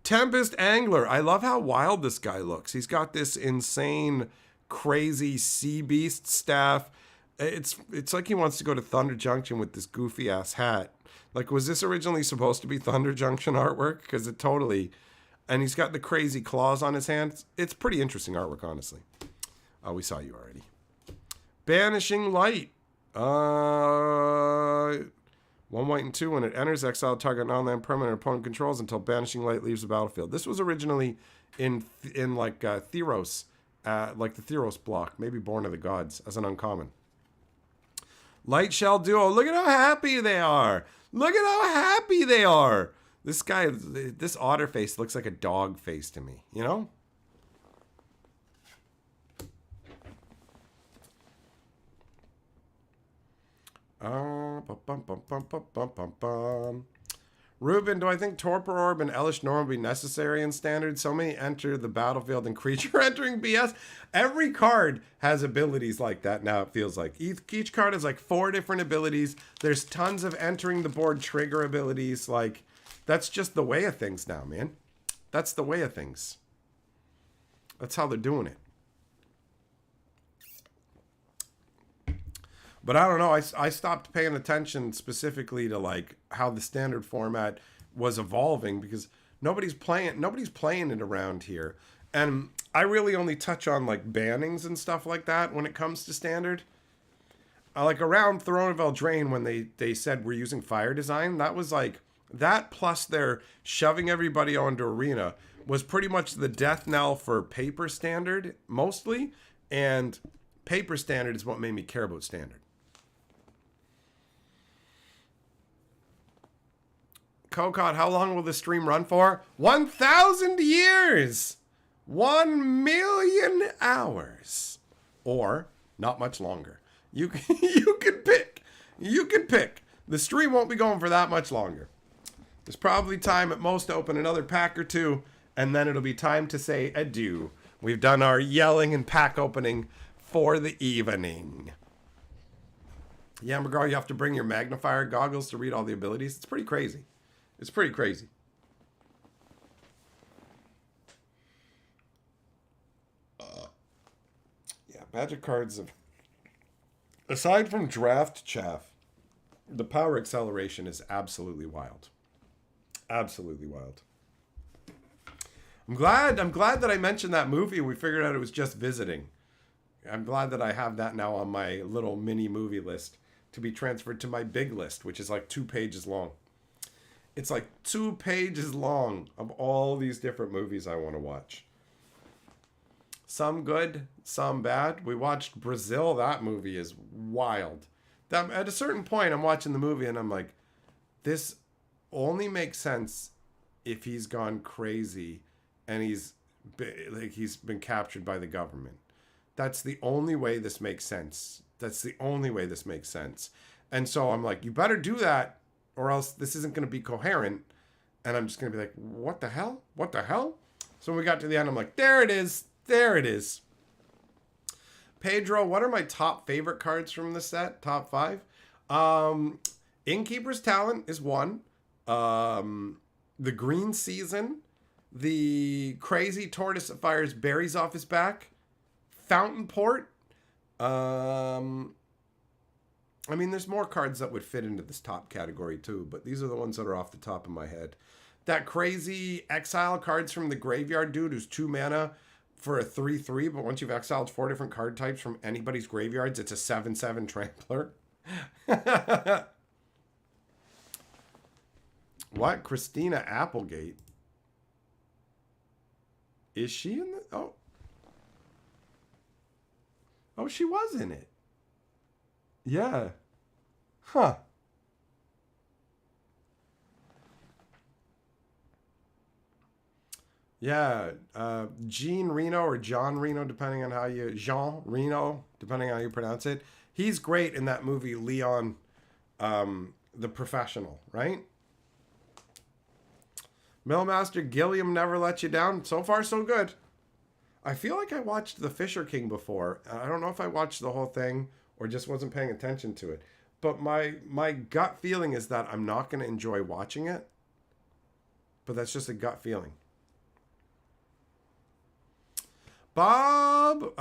Tempest Angler. I love how wild this guy looks. He's got this insane, crazy sea beast staff. It's like he wants to go to Thunder Junction with this goofy ass hat. Like, was this originally supposed to be Thunder Junction artwork? Because it totally... And he's got the crazy claws on his hands. It's pretty interesting artwork, honestly. Oh, we saw you already. Banishing Light. 1 white and 2. When it enters, exile target non-land permanent opponent controls until Banishing Light leaves the battlefield. This was originally in like Theros, like the Theros block, maybe Born of the Gods, as an uncommon. Light Shell Duo. Look at how happy they are. Look at how happy they are. This guy, this otter face looks like a dog face to me, you know? Ruben, do I think Torpor Orb and Elish Norm will be necessary in Standard? So many enter the battlefield and creature entering BS. Every card has abilities like that now, it feels like. Each card has like 4 different abilities. There's tons of entering the board trigger abilities. Like, that's just the way of things now, man. That's the way of things. That's how they're doing it. But I don't know. I stopped paying attention specifically to like how the Standard format was evolving because nobody's playing it around here. And I really only touch on like bannings and stuff like that when it comes to Standard. Like around Throne of Eldraine when they said we're using fire design, that was like that plus their shoving everybody onto Arena was pretty much the death knell for paper Standard mostly. And paper Standard is what made me care about Standard. Kokot, how long will this stream run for? 1,000 years! 1,000,000 hours. Or, not much longer. You can pick. You can pick. The stream won't be going for that much longer. There's probably time at most to open another pack or 2, and then it'll be time to say adieu. We've done our yelling and pack opening for the evening. Yeah, McGraw, you have to bring your magnifier goggles to read all the abilities. It's pretty crazy. It's pretty crazy. Yeah, Magic cards have... Aside from draft chaff, the power acceleration is absolutely wild. Absolutely wild. I'm glad that I mentioned that movie and we figured out it was just visiting. I'm glad that I have that now on my little mini movie list to be transferred to my big list, which is like 2 pages long. It's like 2 pages long of all these different movies I want to watch. Some good, some bad. We watched Brazil. That movie is wild. At a certain point, I'm watching the movie and I'm like, this only makes sense if he's gone crazy and he's been captured by the government. That's the only way this makes sense. That's the only way this makes sense. And so I'm like, you better do that or else this isn't going to be coherent. And I'm just going to be like, what the hell? What the hell? So when we got to the end, I'm like, there it is. There it is. Pedro, what are my top favorite cards from the set? Top 5? Innkeeper's Talent is 1. The Green Season. The Crazy Tortoise that fires berries off his back. Fountain Port. I mean, there's more cards that would fit into this top category too, but these are the ones that are off the top of my head. That crazy exile cards from the graveyard dude who's 2 mana for a 3/3, but once you've exiled 4 different card types from anybody's graveyards, it's a 7/7 trampler. What? Christina Applegate? Is she in the... Oh. Oh, she was in it. Yeah. Huh. Yeah, Jean Reno or John Reno, depending on how you... Jean Reno, depending on how you pronounce it. He's great in that movie, Leon, the Professional, right? Millmaster Gilliam Never Let You Down. So far, so good. I feel like I watched The Fisher King before. I don't know if I watched the whole thing or just wasn't paying attention to it. But my gut feeling is that I'm not going to enjoy watching it. But that's just a gut feeling. Bob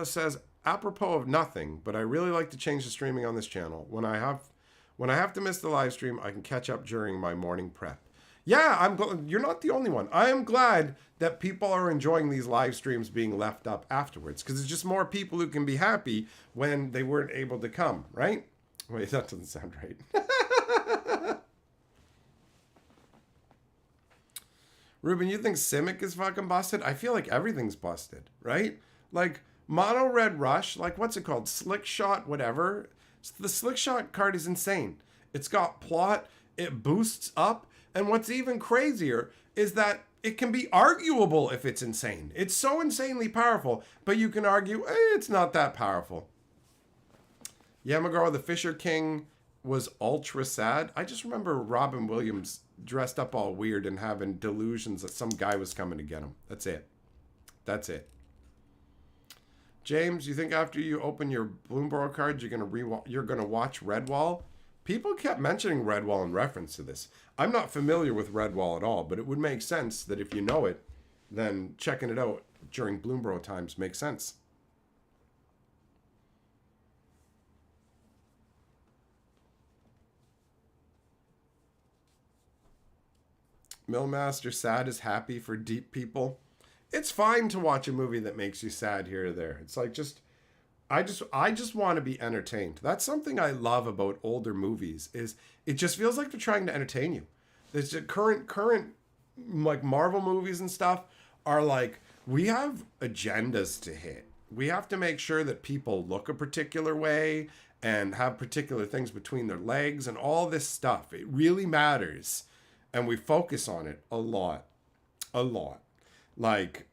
says, apropos of nothing, but I really like to change the streaming on this channel. When I have to miss the live stream, I can catch up during my morning prep. Yeah, you're not the only one. I am glad that people are enjoying these live streams being left up afterwards, because it's just more people who can be happy when they weren't able to come, right? Wait, that doesn't sound right. Ruben, you think Simic is fucking busted? I feel like everything's busted, right? Like, Mono Red Rush, like, what's it called? Slick Shot, whatever. The Slick Shot card is insane. It's got plot, it boosts up, and what's even crazier is that it can be arguable if it's insane. It's so insanely powerful, but you can argue, it's not that powerful. Yamagoro, the Fisher King, was ultra sad. I just remember Robin Williams dressed up all weird and having delusions that some guy was coming to get him. That's it. That's it. James, you think after you open your Bloomburrow cards, you're gonna watch Redwall? People kept mentioning Redwall in reference to this. I'm not familiar with Redwall at all, but it would make sense that if you know it, then checking it out during Bloomburrow times makes sense. Millmaster, sad is happy for deep people. It's fine to watch a movie that makes you sad here or there. It's like I just want to be entertained. That's something I love about older movies, is it just feels like they're trying to entertain you. There's current like Marvel movies and stuff are like, we have agendas to hit. We have to make sure that people look a particular way and have particular things between their legs and all this stuff. It really matters. And we focus on it a lot. A lot. Like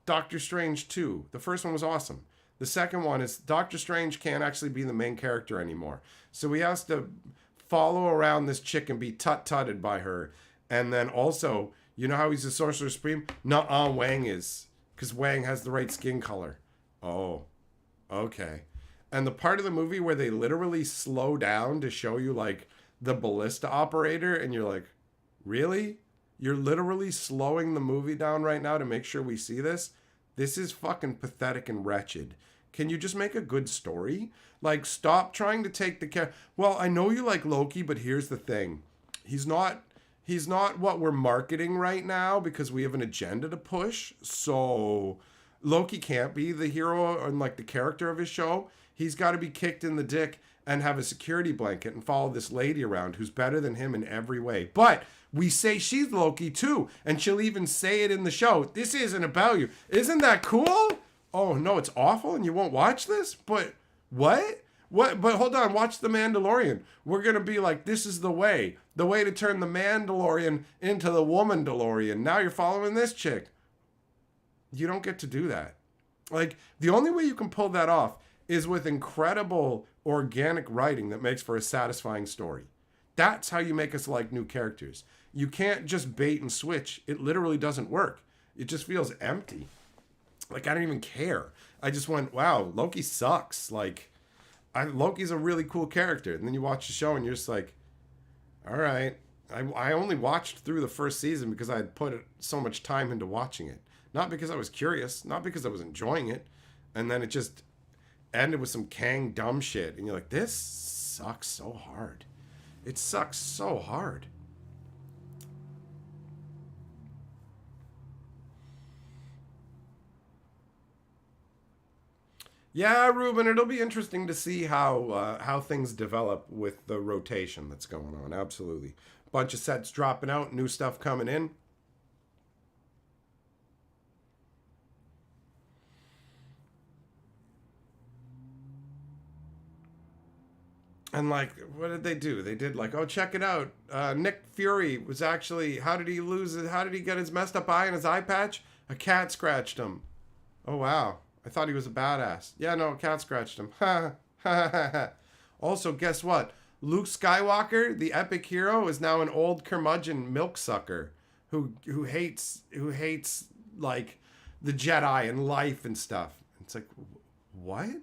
Doctor Strange 2. The first one was awesome. The second one is Doctor Strange can't actually be the main character anymore. So he has to follow around this chick and be tut-tutted by her. And then also, you know how he's a Sorcerer Supreme? Nuh-uh, Wang is. Because Wang has the right skin color. Oh, okay. And the part of the movie where they literally slow down to show you, like, the ballista operator, and you're like, really? You're literally slowing the movie down right now to make sure we see this? This is fucking pathetic and wretched. Can you just make a good story? Like, stop trying to take the care. Well, I know you like Loki, but here's the thing. He's not what we're marketing right now because we have an agenda to push. So, Loki can't be the hero and like the character of his show. He's got to be kicked in the dick and have a security blanket and follow this lady around who's better than him in every way. But we say she's Loki too, and she'll even say it in the show. This isn't about you. Isn't that cool? Oh no, it's awful and you won't watch this? But what? What? But hold on, watch The Mandalorian. We're going to be like, this is the way to turn the Mandalorian into the woman DeLorean. Now you're following this chick. You don't get to do that. Like, the only way you can pull that off is with incredible organic writing that makes for a satisfying story. That's how you make us like new characters. You can't just bait and switch. It literally doesn't work. It just feels empty. Like, I don't even care. I just went, wow, Loki sucks. Like, Loki's a really cool character. And then you watch the show and you're just like, all right. I only watched through the first season because I had put so much time into watching it. Not because I was curious, not because I was enjoying it. And then it just ended with some Kang dumb shit. And you're like, this sucks so hard. It sucks so hard. Yeah, Ruben, it'll be interesting to see how things develop with the rotation that's going on. Absolutely. Bunch of sets dropping out, new stuff coming in. And like, what did they do? They did like, oh, check it out. Nick Fury was actually, how did he lose it? How did he get his messed up eye and his eye patch? A cat scratched him. Oh, wow. I thought he was a badass. Yeah, no, a cat scratched him. Also, guess what? Luke Skywalker, the epic hero, is now an old curmudgeon milk sucker who hates like the Jedi and life and stuff. It's like, what?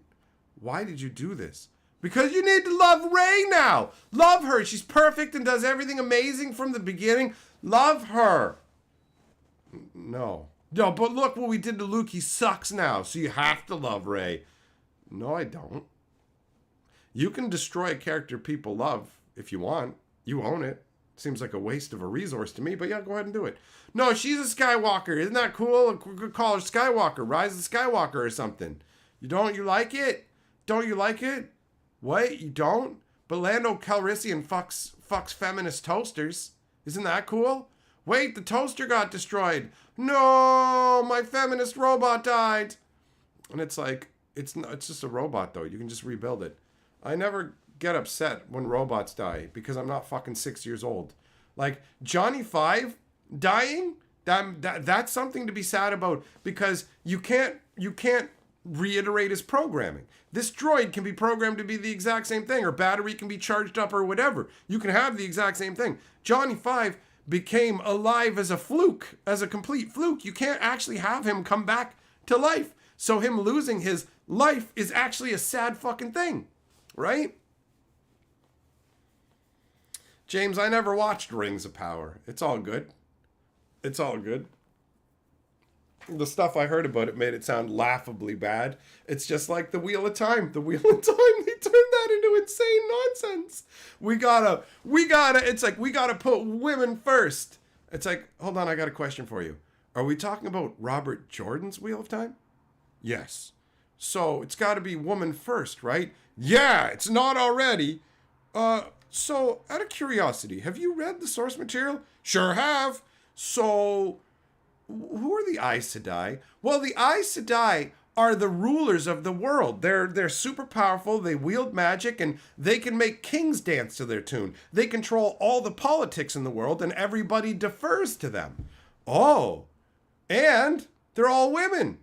Why did you do this? Because you need to love Rey now. Love her. She's perfect and does everything amazing from the beginning. Love her. No. No, but look what we did to Luke. He sucks now, so you have to love Rey. No, I don't. You can destroy a character people love if you want. You own it. Seems like a waste of a resource to me, but yeah, go ahead and do it. No, she's a Skywalker. Isn't that cool? We could call her Skywalker. Rise of Skywalker or something. You don't? You like it? Don't you like it? What? You don't? But Lando Calrissian fucks feminist toasters. Isn't that cool? Wait, the toaster got destroyed. No, my feminist robot died. And it's like, it's just a robot though. You can just rebuild it. I never get upset when robots die because I'm not fucking 6 years old. Like Johnny 5 dying, that's something to be sad about because you can't reiterate his programming. This droid can be programmed to be the exact same thing, or battery can be charged up or whatever. You can have the exact same thing. Johnny 5 became alive as a fluke, as a complete fluke. You can't actually have him come back to life. So him losing his life is actually a sad fucking thing, right? James, I never watched Rings of Power. It's all good. It's all good. The stuff I heard about it made it sound laughably bad. It's just like the Wheel of Time. The Wheel of Time, they turned that into insane nonsense. We gotta, it's like, we gotta put women first. It's like, hold on, I got a question for you. Are we talking about Robert Jordan's Wheel of Time? Yes. So it's gotta be woman first, right? Yeah, it's not already. So out of curiosity, have you read the source material? Sure have. So who are the Aes Sedai? Well, the Aes Sedai are the rulers of the world. They're super powerful. They wield magic, and they can make kings dance to their tune. They control all the politics in the world, and everybody defers to them. Oh, and they're all women.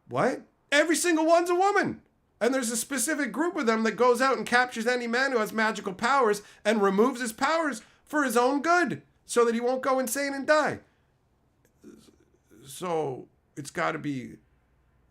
What? Every single one's a woman. And there's a specific group of them that goes out and captures any man who has magical powers and removes his powers for his own good so that he won't go insane and die. So it's got to be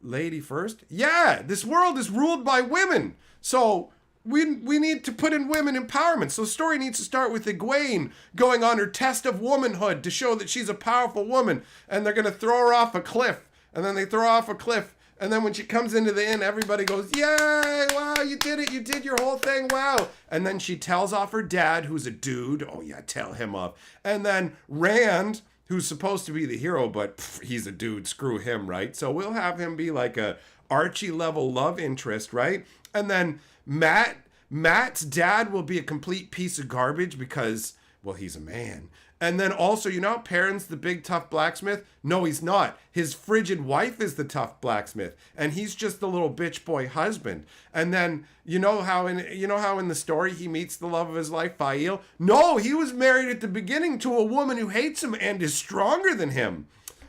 lady first? Yeah, this world is ruled by women. So we need to put in women empowerment. So the story needs to start with Egwene going on her test of womanhood to show that she's a powerful woman. And they're going to throw her off a cliff. And then they throw her off a cliff. And then when she comes into the inn, everybody goes, yay, wow, you did it. You did your whole thing, wow. And then she tells off her dad, who's a dude. Oh, yeah, tell him off. And then Rand, who's supposed to be the hero, but he's a dude, screw him, right? So we'll have him be like a Archie level love interest, right? And then Matt's dad will be a complete piece of garbage because, well, he's a man. And then also, you know, Perrin's the big tough blacksmith? No, he's not. His frigid wife is the tough blacksmith, and he's just the little bitch boy husband. And then you know how in the story he meets the love of his life, Fail? No, he was married at the beginning to a woman who hates him and is stronger than him.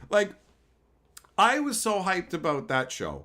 Like, I was so hyped about that show.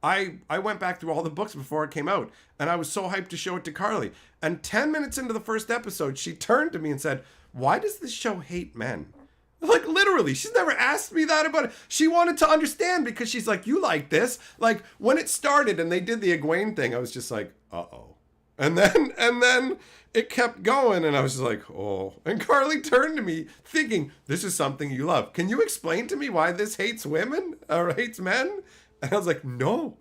I went back through all the books before it came out, and I was so hyped to show it to Carly. And 10 minutes into the first episode, she turned to me and said, "Why does this show hate men?" Like, literally, she's never asked me that about it. She wanted to understand because she's like, "You like this?" Like, when it started and they did the Egwene thing, I was just like, uh-oh. And then it kept going, and I was just like, oh. And Carly turned to me thinking, this is something you love. Can you explain to me why this hates women or hates men? And I was like, no,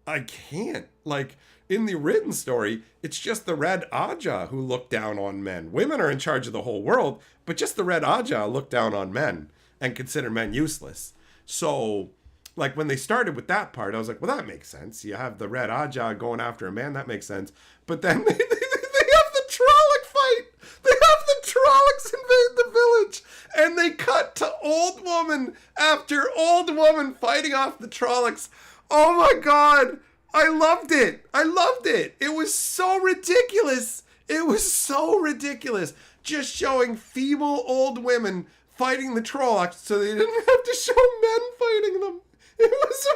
I can't. Like, in the written story, it's just the Red Aja who look down on men. Women are in charge of the whole world, but just the Red Aja look down on men and consider men useless. So, like, when they started with that part, I was like, well, that makes sense. You have the Red Aja going after a man, that makes sense. But then they have the Trolloc fight. They have the Trollocs invade the village. And they cut to old woman after old woman fighting off the Trollocs. Oh my God. I loved it. I loved it. It was so ridiculous. It was so ridiculous. Just showing feeble old women fighting the Trollocs so they didn't have to show men fighting them. It was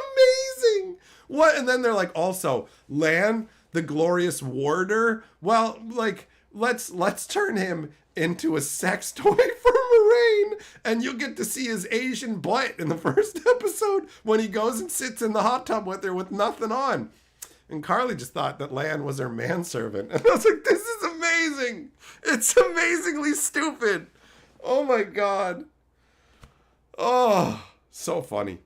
amazing. What? And then they're like, also, Lan, the glorious warder. Well, like, let's turn him into a sex toy for Moraine, and you'll get to see his Asian butt in the first episode when he goes and sits in the hot tub with her with nothing on. And Carly just thought that Lan was her manservant. And I was like, this is amazing. It's amazingly stupid. Oh my God. Oh, so funny.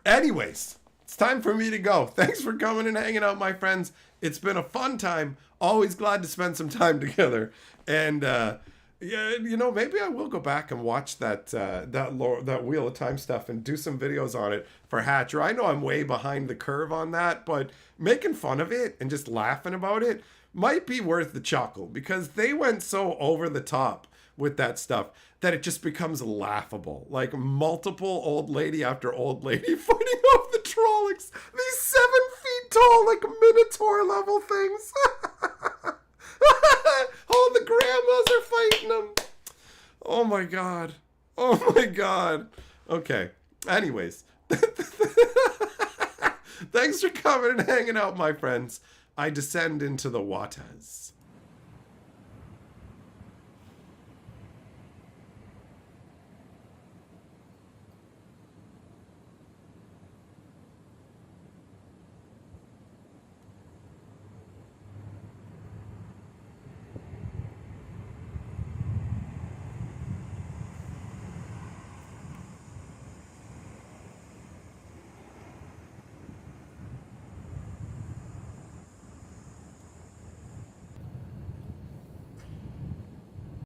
Anyways, it's time for me to go. Thanks for coming and hanging out, my friends. It's been a fun time. Always glad to spend some time together. And yeah, you know, maybe I will go back and watch that Wheel of Time stuff and do some videos on it for Hatcher. I know I'm way behind the curve on that, but making fun of it and just laughing about it might be worth the chuckle because they went so over the top with that stuff that it just becomes laughable. Like multiple old lady after old lady fighting off the Trollocs. These 7 feet tall, like Minotaur level things. All the grandmas are fighting them. Oh my God. Oh my God. Okay. Anyways. Thanks for coming and hanging out, my friends. I descend into the waters.